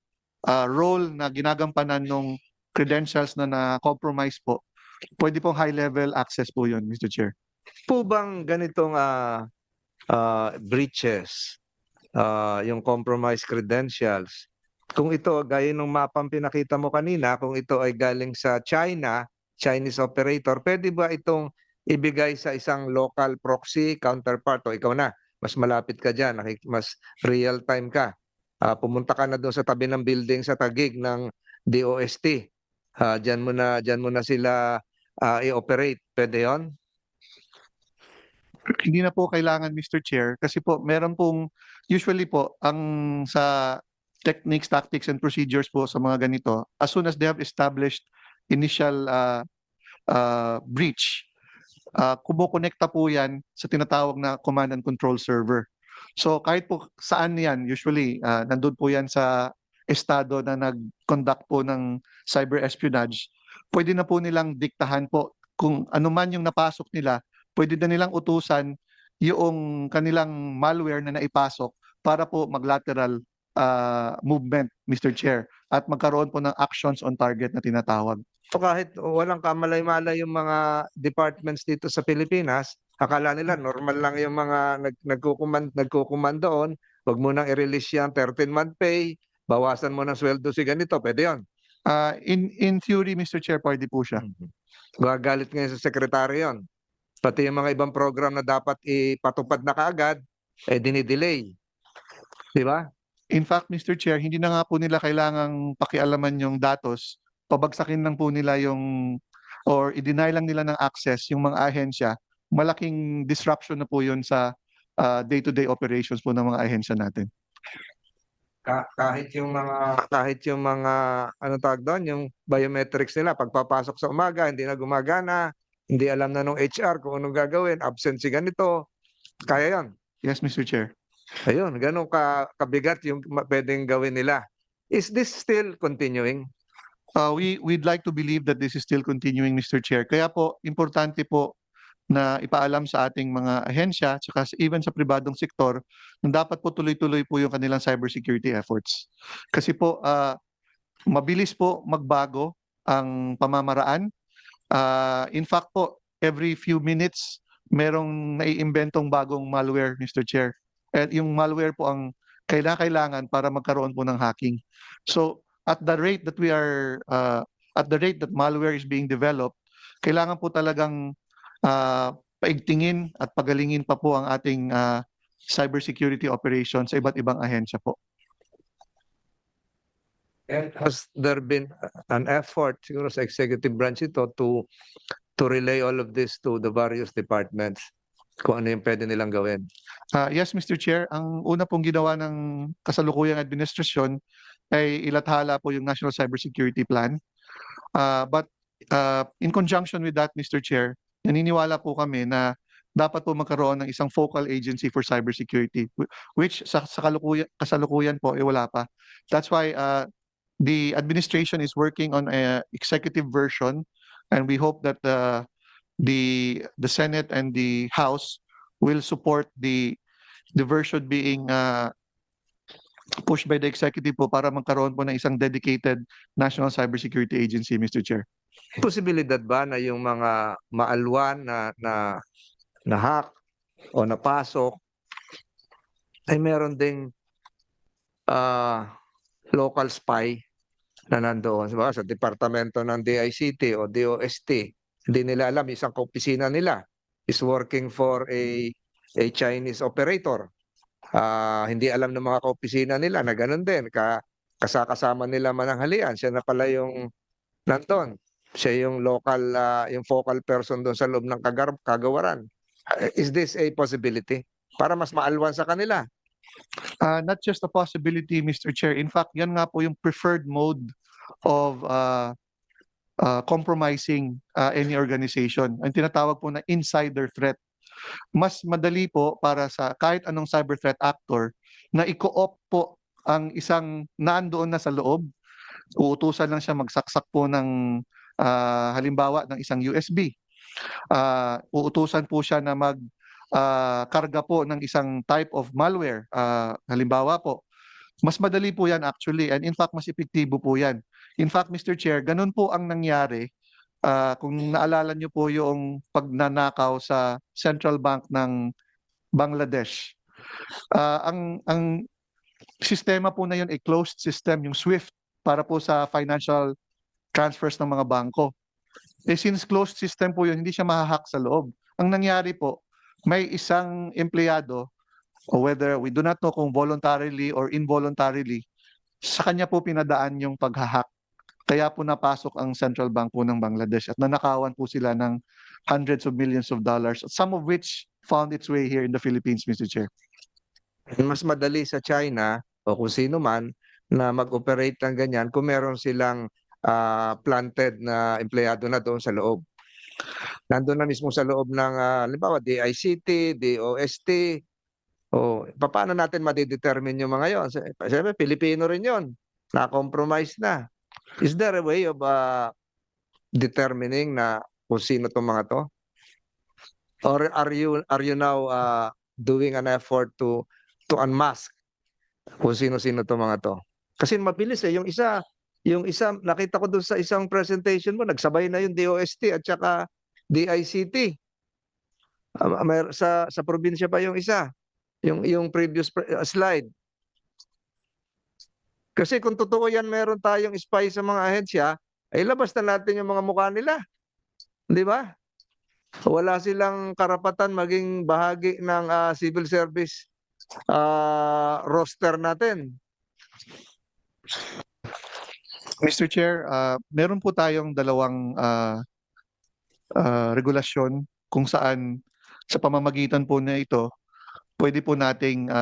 role na ginagampanan ng credentials na na-compromise po. Pwede pong high-level access po yun, Mr. Chair. Po bang ganitong breaches, yung compromised credentials, kung ito, gaya ng mapang pinakita mo kanina, kung ito ay galing sa China, Chinese operator, pwede ba itong ibigay sa isang local proxy counterpart o ikaw na, mas malapit ka dyan, mas real time ka. Pumunta ka na doon sa tabi ng building sa Taguig ng DOST. Diyan mo na sila i-operate. Pwede 'yon? Hindi na po kailangan, Mr. Chair, kasi po meron pong, usually po, ang sa techniques, tactics, and procedures po sa mga ganito, as soon as they have established initial breach, kumukonekta po yan sa tinatawag na command and control server. So kahit po saan yan, usually, nandun po yan sa estado na nag-conduct po ng cyber espionage, pwede na po nilang diktahan po kung ano man yung napasok nila, pwede na nilang utusan yung kanilang malware na naipasok para po mag-lateral movement, Mr. Chair, at magkaroon po ng actions on target na tinatawag. So kahit walang kamalay-malay yung mga departments dito sa Pilipinas, akala nila normal lang yung mga nagkukuman doon, wag mo nang i-release yan, 13-month pay, bawasan mo ng sweldo si ganito, pwede yun. In theory, Mr. Chair, pwede po siya. Gagalit ngayon sa sekretary yun. Pati yung mga ibang program na dapat ipatupad na kaagad, dinidelay. Di ba? In fact, Mr. Chair, hindi na nga po nila kailangang pakialaman yung datos, pabagsakin lang po nila or i-deny lang nila ng access yung mga ahensya, malaking disruption na po yun sa day-to-day operations po ng mga ahensya natin. Kahit yung mga anong tawag doon, yung biometrics nila pagpapasok sa umaga hindi na gumagana, hindi alam na nung HR kung anong gagawin, absent si ganito, kaya yon. Yes, Mr. Chair. Ayun, ganun kabigat yung pwedeng gawin nila. Is this still continuing? We'd like to believe that this is still continuing, Mr. Chair. Kaya po, importante po na ipaalam sa ating mga ahensya, tsaka even sa pribadong sektor, na dapat po tuloy-tuloy po yung kanilang cybersecurity efforts. Kasi po, mabilis po magbago ang pamamaraan. In fact po, every few minutes, merong naiimbentong bagong malware, Mr. Chair. At yung malware po ang kailangan para magkaroon po ng hacking. So, at the rate that malware is being developed, kailangan po talagang paigtingin at pagalingin pa po ang ating cybersecurity operations sa iba't ibang ahensya po. And has there been an effort siguro sa executive branch ito to relay all of this to the various departments? Kung ano yung pwede nilang gawin? Yes, Mr. Chair. Ang una pong ginawa ng kasalukuyang administrasyon ay ilathala po yung National Cybersecurity Plan. But in conjunction with that, Mr. Chair, naniniwala po kami na dapat po magkaroon ng isang focal agency for cybersecurity, which sa kasalukuyan po wala pa. That's why the administration is working on an executive version, and we hope that the Senate and the House will support the version being pushed by the executive po para magkaroon po ng isang dedicated National Cybersecurity Agency, Mr. Chair. Posibilidad ba na yung mga maalwan na hack o napasok ay meron ding local spy na nandoon sa departamento ng DICT o DOST? Hindi nila alam, isang kaopisina nila is working for a Chinese operator. Hindi alam ng mga kaopisina nila na ganun din. Kasama nila mananghalian. Siya na pala yung nandun. Siya yung local, yung focal person doon sa loob ng kagawaran. Is this a possibility? Para mas maalwan sa kanila. Not just a possibility, Mr. Chair. In fact, yan nga po yung preferred mode of compromising any organization. Ang tinatawag po na insider threat. Mas madali po para sa kahit anong cyber threat actor na i-co-opt po ang isang nandoon na sa loob. Uutusan lang siya magsaksak po ng halimbawa ng isang USB. Uutusan po siya na karga po ng isang type of malware. Halimbawa po, mas madali po yan actually, and in fact, mas epektibo po yan. In fact, Mr. Chair, ganun po ang nangyari kung naalala niyo po yung pagnanakaw sa Central Bank ng Bangladesh. Ang sistema po na yun ay closed system, yung SWIFT, para po sa financial transfers ng mga bangko. Since closed system po yun, hindi siya mahahack sa loob. Ang nangyari po, may isang empleyado, or whether we do not know kung voluntarily or involuntarily, sa kanya po pinadaan yung paghahack. Kaya po napasok ang Central Bank po ng Bangladesh at nanakawan po sila ng hundreds of millions of dollars, some of which found its way here in the Philippines, Mr. Chair. Mas madali sa China o kung sino man na mag-operate ng ganyan kung meron silang planted na empleyado na doon sa loob. Nandun na mismo sa loob ng halimbawa DICT, DOST. Paano natin madidetermine yung mga yon? Siyempre, Pilipino rin yon. Na-compromise na. Is there a way of determining na kung sino itong mga to? Or are you now doing an effort to unmask kung sino-sino itong mga to? Kasi mabilis yung isa nakita ko doon sa isang presentation mo, nagsabay na yung DOST at saka DICT. Sa probinsya pa yung isa, yung previous slide. Kasi kung totoo yan, meron tayong spy sa mga ahensya, ay labas na natin yung mga mukha nila. Di ba? Wala silang karapatan maging bahagi ng civil service roster natin. Mr. Chair, meron po tayong dalawang regulasyon kung saan sa pamamagitan po na ito, pwede po nating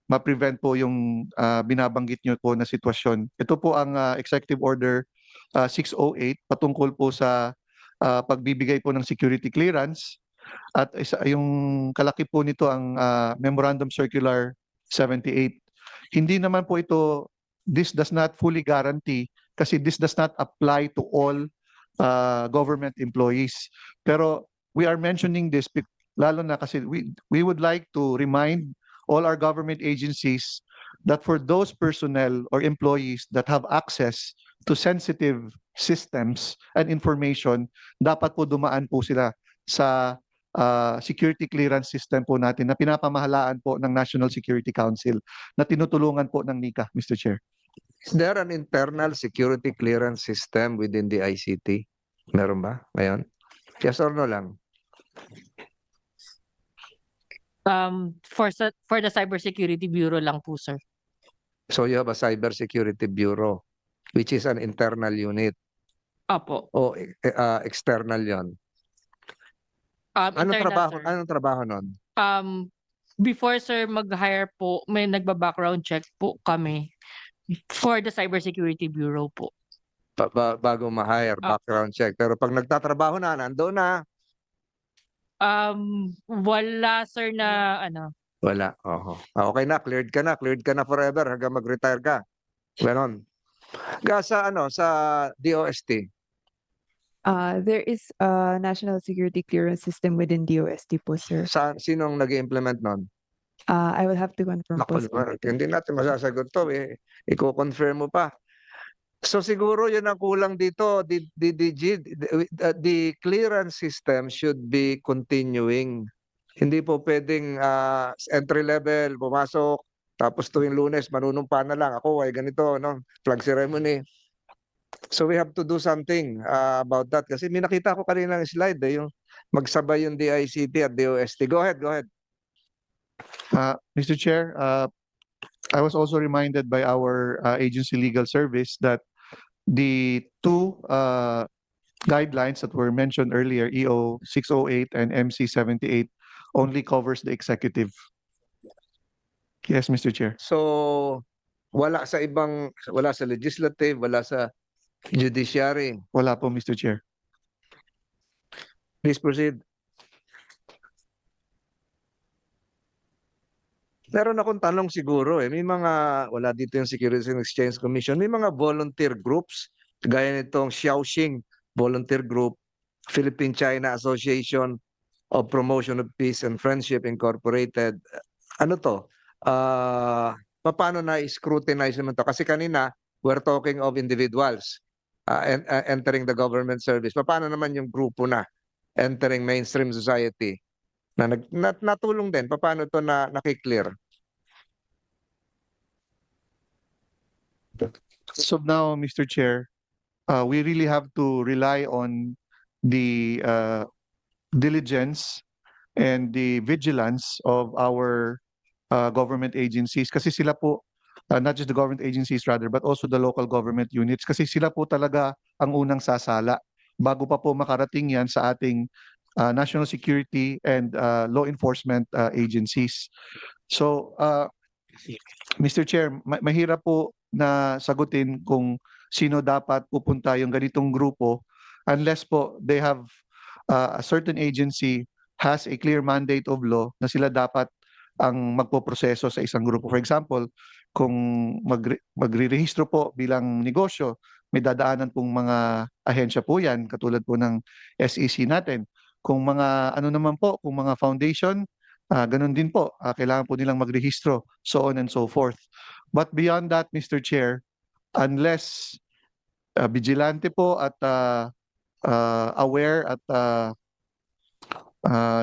ma-prevent po yung binabanggit nyo po na sitwasyon. Ito po ang Executive Order 608 patungkol po sa pagbibigay po ng security clearance at yung kalaki po nito ang Memorandum Circular 78. Hindi naman po ito, this does not fully guarantee kasi this does not apply to all government employees. Pero we are mentioning this lalo na kasi we would like to remind all our government agencies that for those personnel or employees that have access to sensitive systems and information, dapat po dumaan po sila sa security clearance system po natin na pinapamahalaan po ng National Security Council na tinutulungan po ng NICA, Mr. Chair. Is there an internal security clearance system within the ICT? Meron ba ngayon? Yes or no lang? For the Cybersecurity Bureau lang po, sir. So you have a Cybersecurity Bureau, which is an internal unit. Opo. O external yon? Anong Internal, trabaho? sir. Anong trabaho nun? Before, sir, mag-hire po, may nagba-background check po kami for the Cybersecurity Bureau po. Bago ma-hire, background check. Pero pag nagtatrabaho na, nandoon na. Wala, sir, na ano. Wala. Okay na, cleared ka na forever hanggang mag-retire ka. Ganon. Sa DOST. There is a national security clearance system within DOST po, sir. Sinong nag-implement nun? I will have to confirm po, sir. Hindi natin masasagot to. Iko-confirm mo pa. So siguro yun ang kulang dito. The clearance system should be continuing. Hindi po pwedeng entry level, pumasok, tapos tuwing Lunes, manunumpa na lang. Ako ay ganito, no? Flag ceremony. So we have to do something about that. Kasi may nakita ko kanina ng slide, yung magsabay yung DICT at DOST. Go ahead. Mr. Chair, I was also reminded by our agency legal service that the two guidelines that were mentioned earlier, EO 608 and MC 78, only covers the executive. Yes, Mr. Chair. So, wala sa legislative, wala sa judiciary. Wala po, Mr. Chair. Please proceed. Meron akong tanong siguro eh. May mga, wala dito yung Securities and Exchange Commission, may mga volunteer groups, gaya nitong Xiaoxing Volunteer Group, Philippine-China Association of Promotion of Peace and Friendship Incorporated. Ano to? Paano na-scrutinize naman to? Kasi kanina, we're talking of individuals entering the government service. Paano naman yung grupo na entering mainstream society? Na natulong din, paano to na nakiklear? As of now, Mr. Chair, we really have to rely on the diligence and the vigilance of our government agencies kasi sila po, not just the government agencies rather, but also the local government units kasi sila po talaga ang unang sasala bago pa po makarating yan sa ating national security and law enforcement agencies. So, Mr. Chair, mahirap po na sagutin kung sino dapat pupunta yung ganitong grupo unless po they have a certain agency has a clear mandate of law na sila dapat ang magpoproseso sa isang grupo. For example, kung magre-rehistro po bilang negosyo, may dadaanan pong mga ahensya po yan, katulad po ng SEC natin. Kung mga ano naman po, kung mga foundation, ganun din po, kailangan po nilang magrehistro, so on and so forth. But beyond that, Mr. Chair, unless vigilante po at aware at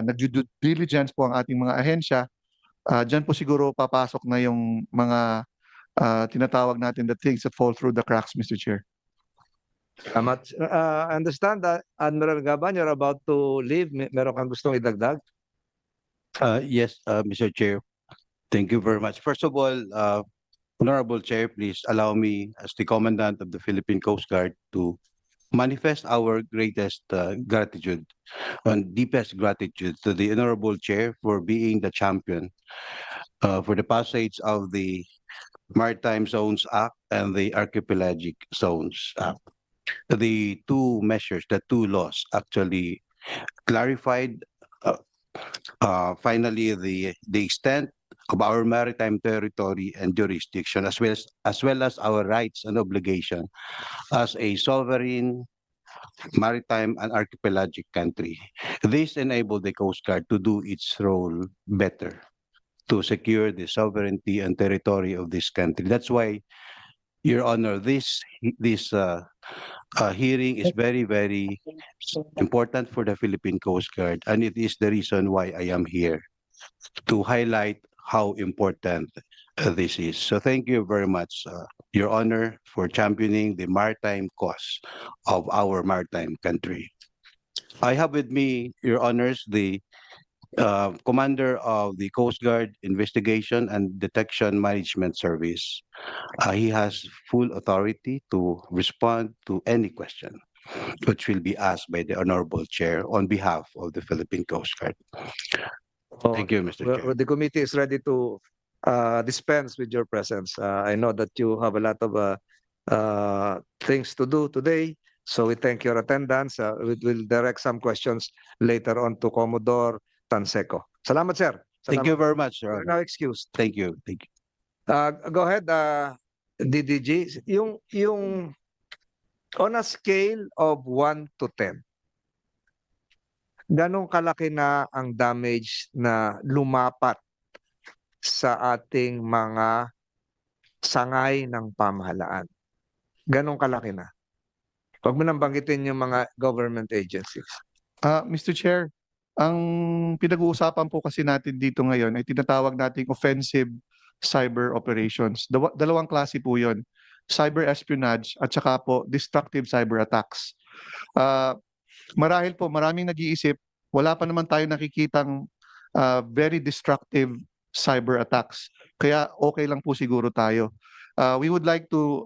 nag-due diligence po ang ating mga ahensya, dyan po siguro papasok na yung mga tinatawag natin the things that fall through the cracks, Mr. Chair. I understand that Admiral Gaban, you're about to leave. Meron kang gustong idagdag? Yes, Mr. Chair. Thank you very much. First of all, Honorable Chair, please allow me as the Commandant of the Philippine Coast Guard to manifest our greatest gratitude and deepest gratitude to the Honorable Chair for being the champion for the passage of the Maritime Zones Act and the Archipelagic Zones Act. The two measures, the two laws actually clarified finally the extent of our maritime territory and jurisdiction as well as our rights and obligation as a sovereign maritime and archipelagic country. This enabled the Coast Guard to do its role better, to secure the sovereignty and territory of this country. That's why, Your Honor, this hearing is very, very important for the Philippine Coast Guard, and it is the reason why I am here, to highlight how important this is. So thank you very much, Your Honor, for championing the maritime cause of our maritime country. I have with me, Your Honors, the Commander of the Coast Guard Investigation and Detection Management Service. He has full authority to respond to any question which will be asked by the Honorable Chair on behalf of the Philippine Coast Guard. Thank you, Mr. Chair. The committee is ready to dispense with your presence. I know that you have a lot of things to do today, so we thank your attendance. We will direct some questions later on to Commodore Tanseco. Salamat, sir. Thank you very much, Your You're Honor. now excused. Thank you. Thank you. Go ahead, DDG. Yung on a scale of 1 to 10, ganong kalaki na ang damage na lumapat sa ating mga sangay ng pamahalaan? Ganong kalaki na? Huwag mo nang banggitin yung mga government agencies. Mr. Chair, ang pinag-uusapan po kasi natin dito ngayon ay tinatawag nating offensive cyber operations. Dalawang klase po yun. Cyber espionage at saka po destructive cyber attacks. Marahil po maraming nag-iisip, wala pa naman tayo nakikitang very destructive cyber attacks. Kaya okay lang po siguro tayo. We would like to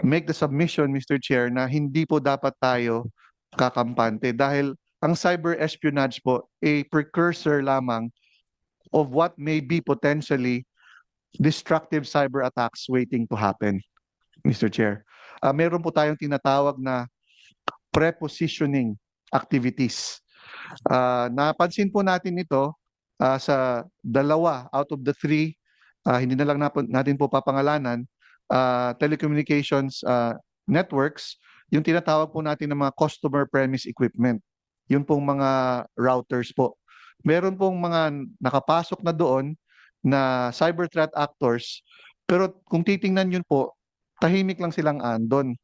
make the submission, Mr. Chair, na hindi po dapat tayo kakampante dahil ang cyber espionage po a precursor lamang of what may be potentially destructive cyber attacks waiting to happen, Mr. Chair. Meron po tayong tinatawag na prepositioning activities. Napansin po natin ito sa dalawa out of the three, hindi na lang natin po papangalanan, telecommunications networks, yung tinatawag po natin ng mga customer premise equipment. Yun pong mga routers po. Meron pong mga nakapasok na doon na cyber threat actors, pero kung titingnan yun po, tahimik lang silang andon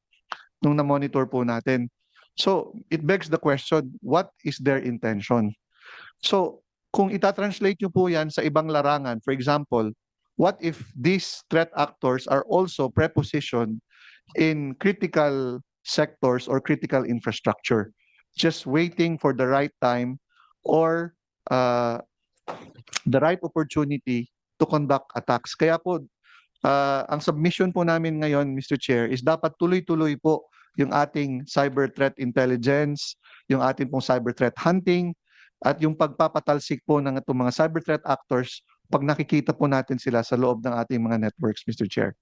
nung na-monitor po natin. So, it begs the question, what is their intention? So, kung itatranslate nyo po yan sa ibang larangan, for example, what if these threat actors are also prepositioned in critical sectors or critical infrastructure, just waiting for the right time or the right opportunity to conduct attacks. Kaya po, ang submission po namin ngayon, Mr. Chair, is dapat tuloy-tuloy po yung ating cyber threat intelligence, yung ating pong cyber threat hunting, at yung pagpapatalsik po ng itong mga cyber threat actors pag nakikita po natin sila sa loob ng ating mga networks, Mr. Chair.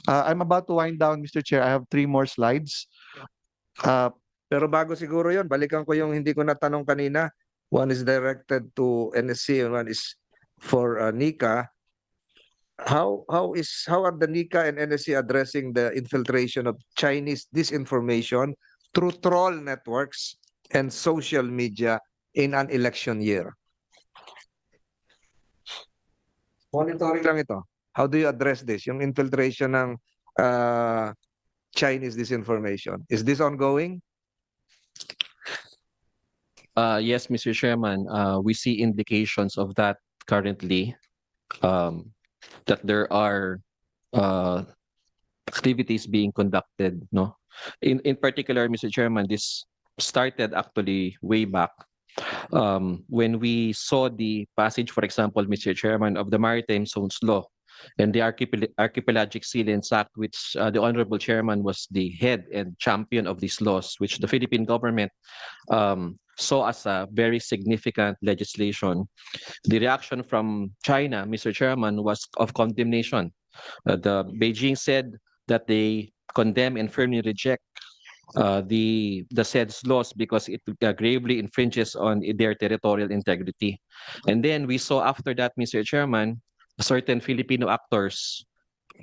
I'm about to wind down, Mr. Chair. I have 3 more slides. Pero bago siguro yon, balikan ko yung hindi ko natanong kanina. One is directed to NSC and one is for NICA. How are the NICA and NSC addressing the infiltration of Chinese disinformation through troll networks and social media in an election year? Monitoring lang ito. How do you address this? Yung infiltration ng Chinese disinformation. Is this ongoing? Yes, Mr. Chairman, we see indications of that currently, that there are activities being conducted, no? In particular, Mr. Chairman, this started actually way back when we saw the passage, for example, Mr. Chairman, of the Maritime Zones Law and the Archipelagic Sealands Act, which the Honorable Chairman was the head and champion of these laws, which the Philippine government saw as a very significant legislation. The reaction from China, Mr. Chairman, was of condemnation. The Beijing said that they condemn and firmly reject the said laws because it gravely infringes on their territorial integrity. And then we saw after that, Mr. Chairman, certain Filipino actors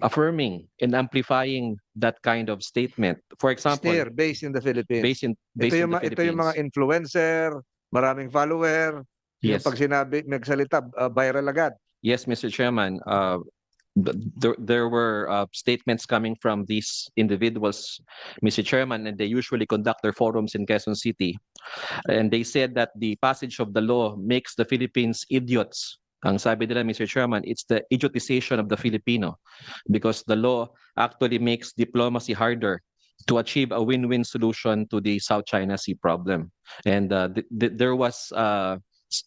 affirming and amplifying that kind of statement. For example, Here, based in the Philippines. based in Ito the yung, ito yung mga Philippines. influencer, maraming follower. Yung Yes. pag sinabi, nagsalita, viral agad. Yes, Mr. Chairman. There were statements coming from these individuals, Mr. Chairman, and they usually conduct their forums in Quezon City. And they said that the passage of the law makes the Philippines idiots. Ang sabi nila, Mr. Chairman, it's the idiotization of the Filipino because the law actually makes diplomacy harder to achieve a win-win solution to the South China Sea problem. And there was a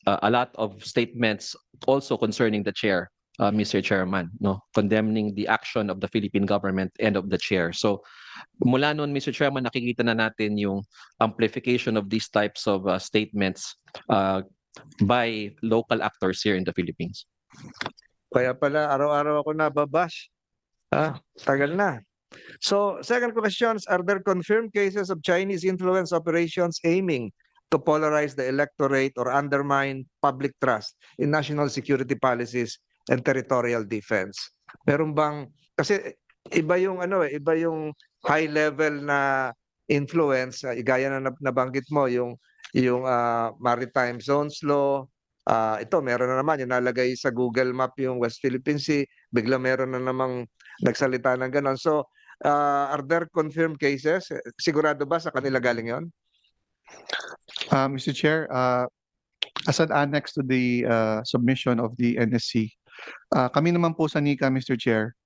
lot of statements also concerning the chair, Mr. Chairman, no, condemning the action of the Philippine government and of the chair. So mula noon, Mr. Chairman, nakikita na natin yung amplification of these types of statements by local actors here in the Philippines. Kaya pala, araw-araw ako nababash. Tagal na. So, second questions, are there confirmed cases of Chinese influence operations aiming to polarize the electorate or undermine public trust in national security policies and territorial defense? Meron bang, kasi iba yung iba yung high level na influence, gaya na nabanggit mo, yung Maritime Zones Law. Ito, meron na naman, yung nalagay sa Google Map yung West Philippine Sea, bigla meron na namang nagsalita ng ganon. So, are there confirmed cases? Sigurado ba sa kanila galing yon? Mr. Chair, as an annex to the submission of the NSC, kami naman po sa NICA, Mr. Chair,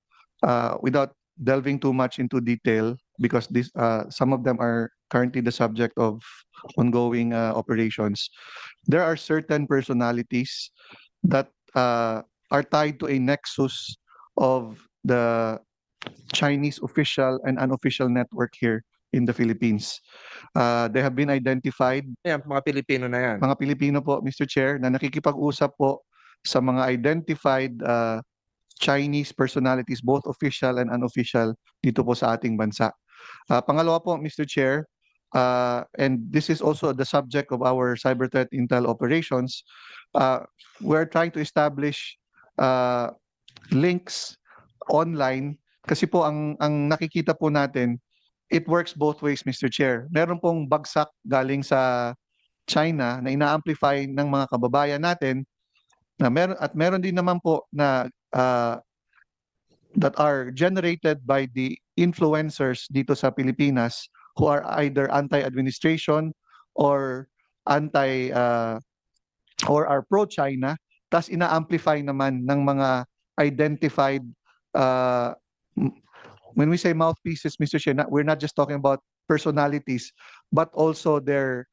without delving too much into detail, because some of them are currently the subject of ongoing operations, there are certain personalities that are tied to a nexus of the Chinese official and unofficial network here in the Philippines. They have been identified, Yan, mga Pilipino na yan. mga Pilipino po, Mr. Chair, na nakikipag-usap po sa mga identified Chinese personalities, both official and unofficial, dito po sa ating bansa. Pangalawa po, Mr. Chair, and this is also the subject of our cyber threat intel operations, we're trying to establish links online kasi po ang nakikita po natin, it works both ways, Mr. Chair. Meron pong bagsak galing sa China na ina-amplify ng mga kababayan natin na meron din naman po na that are generated by the influencers dito sa Pilipinas who are either anti-administration or or are pro-China, tas ina-amplify naman ng mga identified when we say mouthpieces, Mr. Chair, we're not just talking about personalities, but also their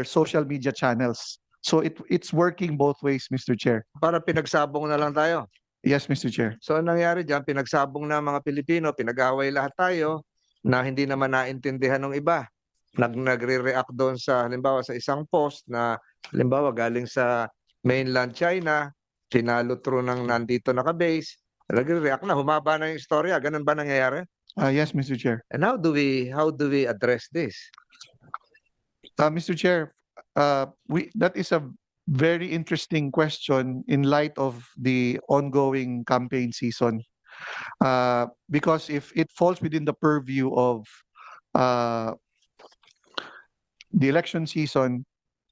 social media channels. So it's working both ways, Mr. Chair. Para pinagsabong na lang tayo. Yes, Mr. Chair. So anong nangyari dyan, pinagsabong na mga Pilipino, pinag-away lahat tayo na hindi naman naintindihan ng iba. Nagre-react doon sa, halimbawa sa isang post na, halimbawa galing sa mainland China, sinalo through ng nandito naka-base, nagre-react na, humaba na yung istorya. Ganun ba nangyayari? Yes, Mr. Chair. And how do we address this? Mr. Chair, that is a very interesting question in light of the ongoing campaign season. Because if it falls within the purview of the election season,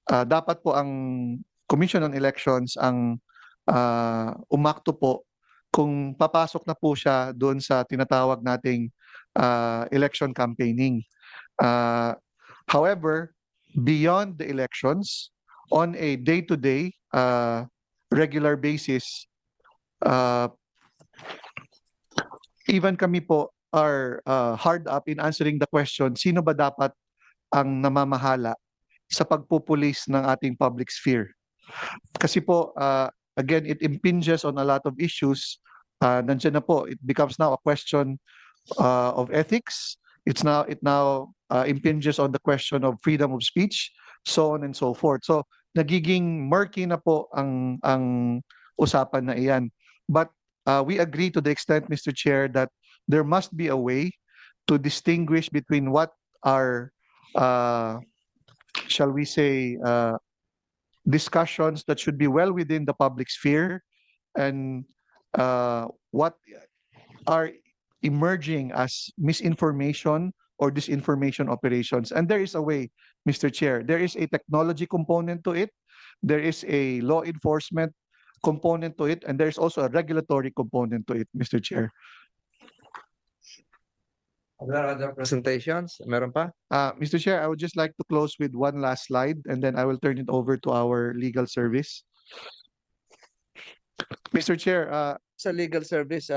dapat po ang Commission on Elections ang umakto po kung papasok na po siya doon sa tinatawag nating election campaigning. However, beyond the elections, on a day-to-day, regular basis, even kami po are hard up in answering the question, sino ba dapat ang namamahala sa pagpupulis ng ating public sphere? Kasi po, again, it impinges on a lot of issues. Nandiyan na po, it becomes now a question of ethics. It now impinges on the question of freedom of speech, so on and so forth. So nagiging murky na po ang usapan na iyan. But we agree to the extent, Mr. Chair, that there must be a way to distinguish between what are, shall we say, discussions that should be well within the public sphere and what are emerging as misinformation or disinformation operations. And there is a way, Mr. Chair. There is a technology component to it. There is a law enforcement component to it. And there's also a regulatory component to it, Mr. Chair. Are there other presentations? Meron pa? Mr. Chair, I would just like to close with one last slide and then I will turn it over to our legal service. Mr. Chair, Sa legal service,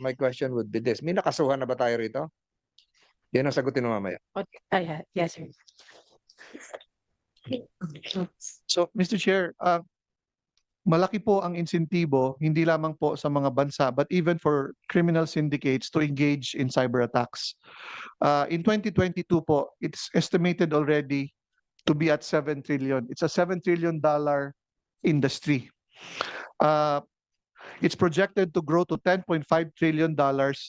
my question would be this. May nakasuhan na ba tayo rito? Yan ang sagutin mo mamaya. Yes, sir. so Mr. Chair, malaki po ang insentibo hindi lamang po sa mga bansa but even for criminal syndicates to engage in cyber attacks. In 2022 po, it's estimated already to be at 7 trillion. It's a $7 trillion industry. It's projected to grow to $10.5 trillion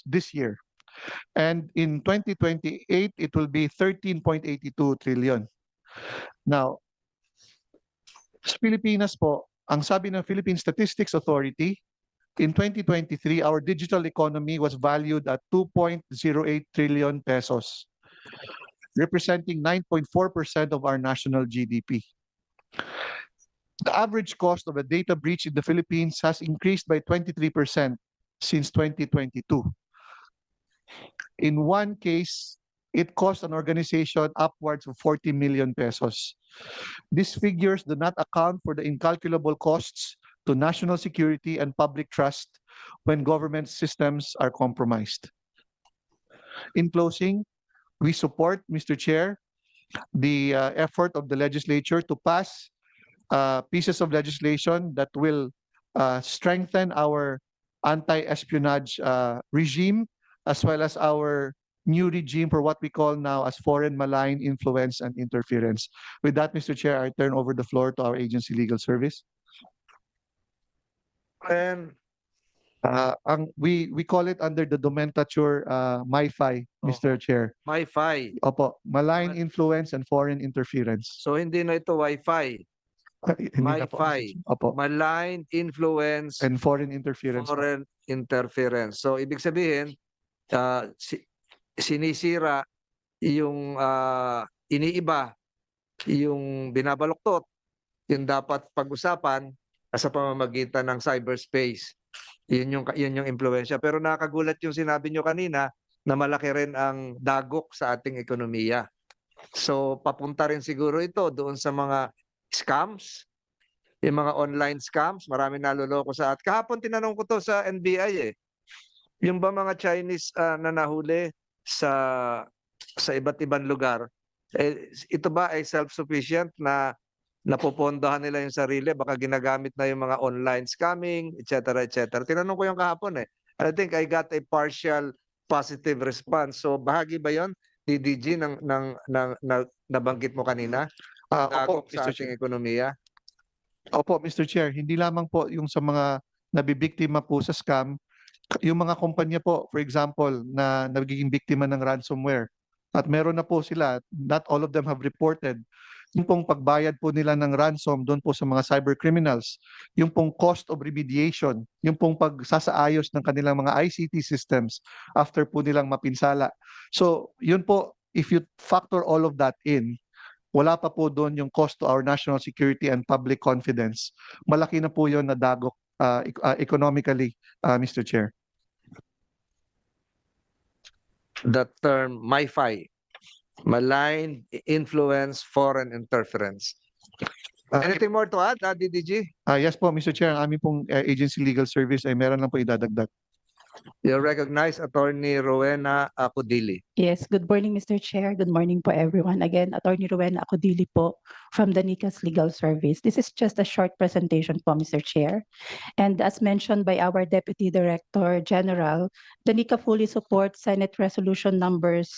this year. And in 2028, it will be 13.82 trillion. Now, sa Pilipinas po, ang sabi ng Philippine Statistics Authority, in 2023, our digital economy was valued at 2.08 trillion pesos, representing 9.4% of our national GDP. The average cost of a data breach in the Philippines has increased by 23% since 2022. In one case, it cost an organization upwards of 40 million pesos. These figures do not account for the incalculable costs to national security and public trust when government systems are compromised. In closing, we support, Mr. Chair, the effort of the legislature to pass pieces of legislation that will strengthen our anti-espionage regime as well as our new regime for what we call now as foreign malign influence and interference. With that, Mr. Chair, I turn over the floor to our agency legal service. And We call it under the nomenclature MIFI, Mr. Chair. MiFi. Opo, malign influence and foreign interference. So hindi na ito Wi-Fi. Hindi na po, Mr. MiFi. Chair. Opo, Malign influence, and foreign interference. po. foreign interference. So ibig sabihin, sinisira yung iniiba, yung binabaluktot, yung dapat pag-usapan sa pamamagitan ng cyberspace. Yun yung impluwensya. Pero nakakagulat yung sinabi nyo kanina na malaki rin ang dagok sa ating ekonomiya. So papunta rin siguro ito doon sa mga scams, yung mga online scams, marami naloloko sa at kahapon tinanong ko to sa NBI yung ba mga Chinese na nahuli sa iba't ibang lugar, ito ba ay self-sufficient na napopondohan nila yung sarili, baka ginagamit na yung mga online scamming, etc. etc. Tinanong ko yung kahapon and I think I got a partial positive response. So bahagi ba yon DDG ng nabanggit mo kanina? Opo, Dagok sa Mr. ating Chair. ekonomiya. Opo, Mr. Chair, hindi lamang po yung sa mga nabibiktima po sa scam, yung mga kumpanya po, for example, na nagiging biktima ng ransomware, at meron na po sila, not all of them have reported, yung pong pagbayad po nila ng ransom doon po sa mga cyber criminals, yung pong cost of remediation, yung pong pagsasaayos ng kanilang mga ICT systems after po nilang mapinsala. So, yun po, if you factor all of that in, wala pa po doon yung cost to our national security and public confidence. Malaki na po yun na dagok economically, Mr. Chair. The term MiFi, malign influence, foreign interference. Anything more to add, DDG? Yes po, Mr. Chair, ang aming pong agency legal service ay meron lang po idadagdag. You recognize Attorney Rowena Acudili. Yes, good morning, Mr. Chair. Good morning po, everyone. Again, Attorney Rowena Acudili po from the NICAS Legal Service. This is just a short presentation po, Mr. Chair. And as mentioned by our Deputy Director General, the NICA fully supports Senate Resolution numbers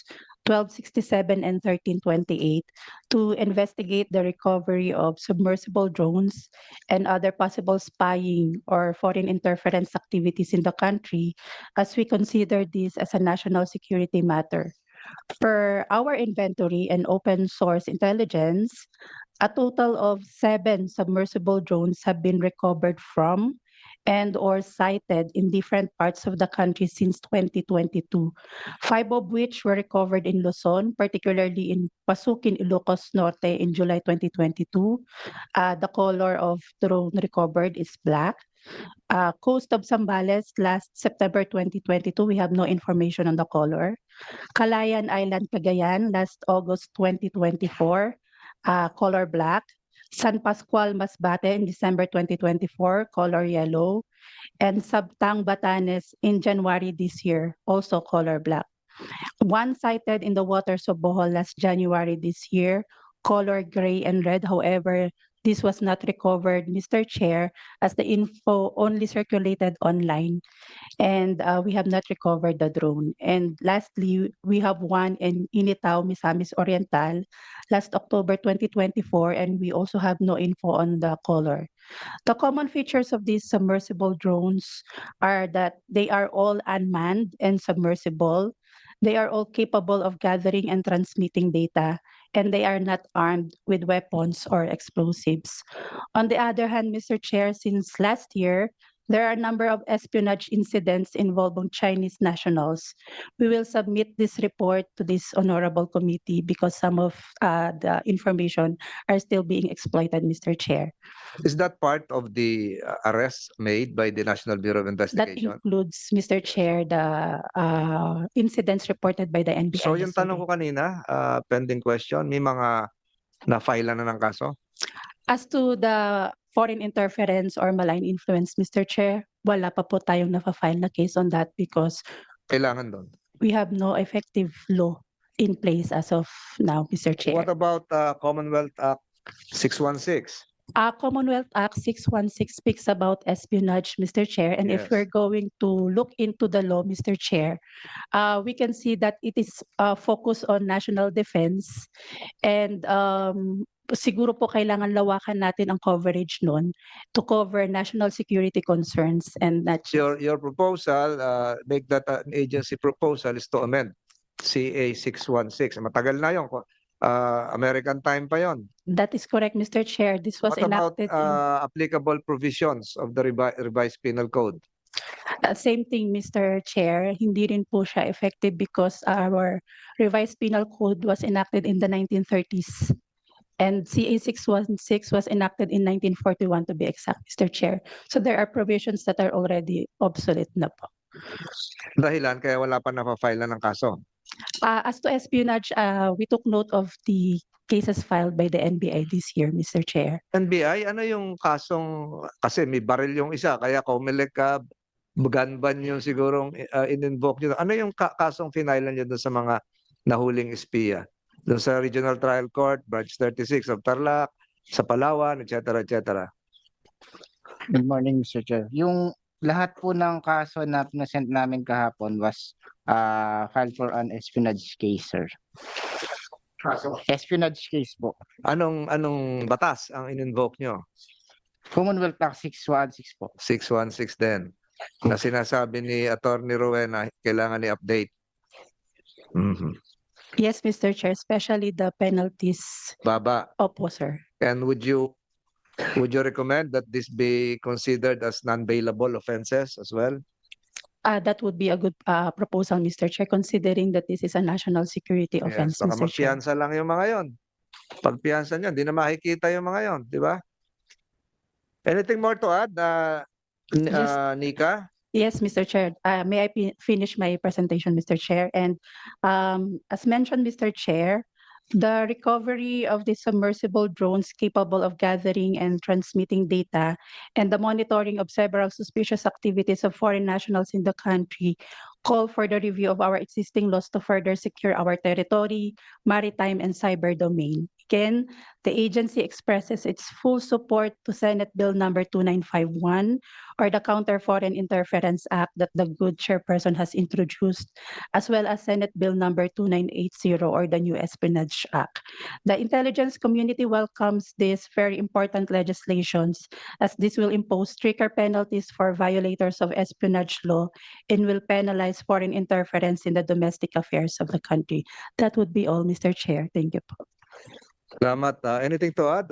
1267 and 1328 to investigate the recovery of submersible drones and other possible spying or foreign interference activities in the country, as we consider this as a national security matter. Per our inventory and open source intelligence, a total of 7 submersible drones have been recovered from and or sighted in different parts of the country since 2022. 5 of which were recovered in Luzon, particularly in Pasukin, Ilocos Norte in July 2022. The color of drone recovered is black. Coast of Zambales last September 2022, we have no information on the color. Calayan Island, Cagayan last August 2024, color black. San Pascual, Masbate in December 2024, color yellow. And Sabtang, Batanes in January this year, also color black. 1 sighted in the waters of Bohol last January this year, color gray and red. However, this was not recovered, Mr. Chair, as the info only circulated online, and we have not recovered the drone. And lastly, we have 1 in Initao, Misamis Oriental, last October 2024, and we also have no info on the color. The common features of these submersible drones are that they are all unmanned and submersible. They are all capable of gathering and transmitting data, and they are not armed with weapons or explosives. On the other hand, Mr. Chair, since last year, there are a number of espionage incidents involving Chinese nationals. We will submit this report to this honorable committee because some of the information are still being exploited, Mr. Chair. Is that part of the arrest made by the National Bureau of That Investigation? includes, Mr. Chair, the incidents reported by the NBI. So yung tanong yesterday. ko kanina, pending question, may mga na-file na ng kaso? As to the foreign interference or malign influence, Mr. Chair, wala pa po tayong na-file na case on that because Kailangan doon. we have no effective law in place as of now, Mr. Chair. What about Commonwealth Act 616? Commonwealth Act 616 speaks about espionage, Mr. Chair, and if we're Yes. going to look into the law, Mr. Chair, we can see that it is focused on national defense and siguro po kailangan lawakan natin ang coverage nun to cover national security concerns and not just Your proposal, make that an agency proposal is to amend CA 616. Matagal na yun. American time pa yon. that is correct, Mr. Chair. This was What about enacted in applicable provisions of the revised penal code? same thing, Mr. Chair. Hindi rin po siya effective because our revised penal code was enacted in the 1930s. And CA 616 was enacted in 1941 to be exact, Mr. Chair. So there are provisions that are already obsolete na po. Dahilan kaya wala pa napafile na ng kaso. As to espionage, we took note of the cases filed by the NBI this year, Mr. Chair. NBI, ano yung kasong, kasi may baril yung isa, kaya Comelec gun ban yung sigurong in-invoke nyo. Ano yung kasong finailan nyo doon sa mga nahuling espiya? Doon sa Regional Trial Court, Branch 36 of Tarlac, sa Palawan, etc. etc. Good morning, Mr. Chair. Yung lahat po ng kaso na pinasend namin kahapon was filed for an espionage case, sir. Espionage case po. Anong batas ang in-invoke nyo? Commonwealth Act 616 po. 616 din. Na sinasabi ni Attorney Rowena, kailangan i-update. Mhm. Yes, Mr. Chair, especially the penalties. Baba. Opo, sir. And would you recommend that this be considered as non-bailable offenses as well? That would be a good proposal, Mr. Chair, considering that this is a national security offense, Yes, baka Mr. Chair. magpiyansa lang yung mga yon. Pagpiyansa nyo, di na makikita yung mga yon, di ba? Anything more to add, Nika? Yes, Mr. Chair. May I finish my presentation, Mr. Chair? And as mentioned, Mr. Chair, the recovery of the submersible drones capable of gathering and transmitting data and the monitoring of several suspicious activities of foreign nationals in the country call for the review of our existing laws to further secure our territory, maritime, and cyber domain. Again, the agency expresses its full support to Senate Bill number 2951 or the Counter Foreign Interference Act that the good chairperson has introduced, as well as Senate Bill number 2980 or the new Espionage Act. The intelligence community welcomes these very important legislations as this will impose stricter penalties for violators of espionage law and will penalize foreign interference in the domestic affairs of the country. That would be all, Mr. Chair. Thank you po. Salamat. Anything to add,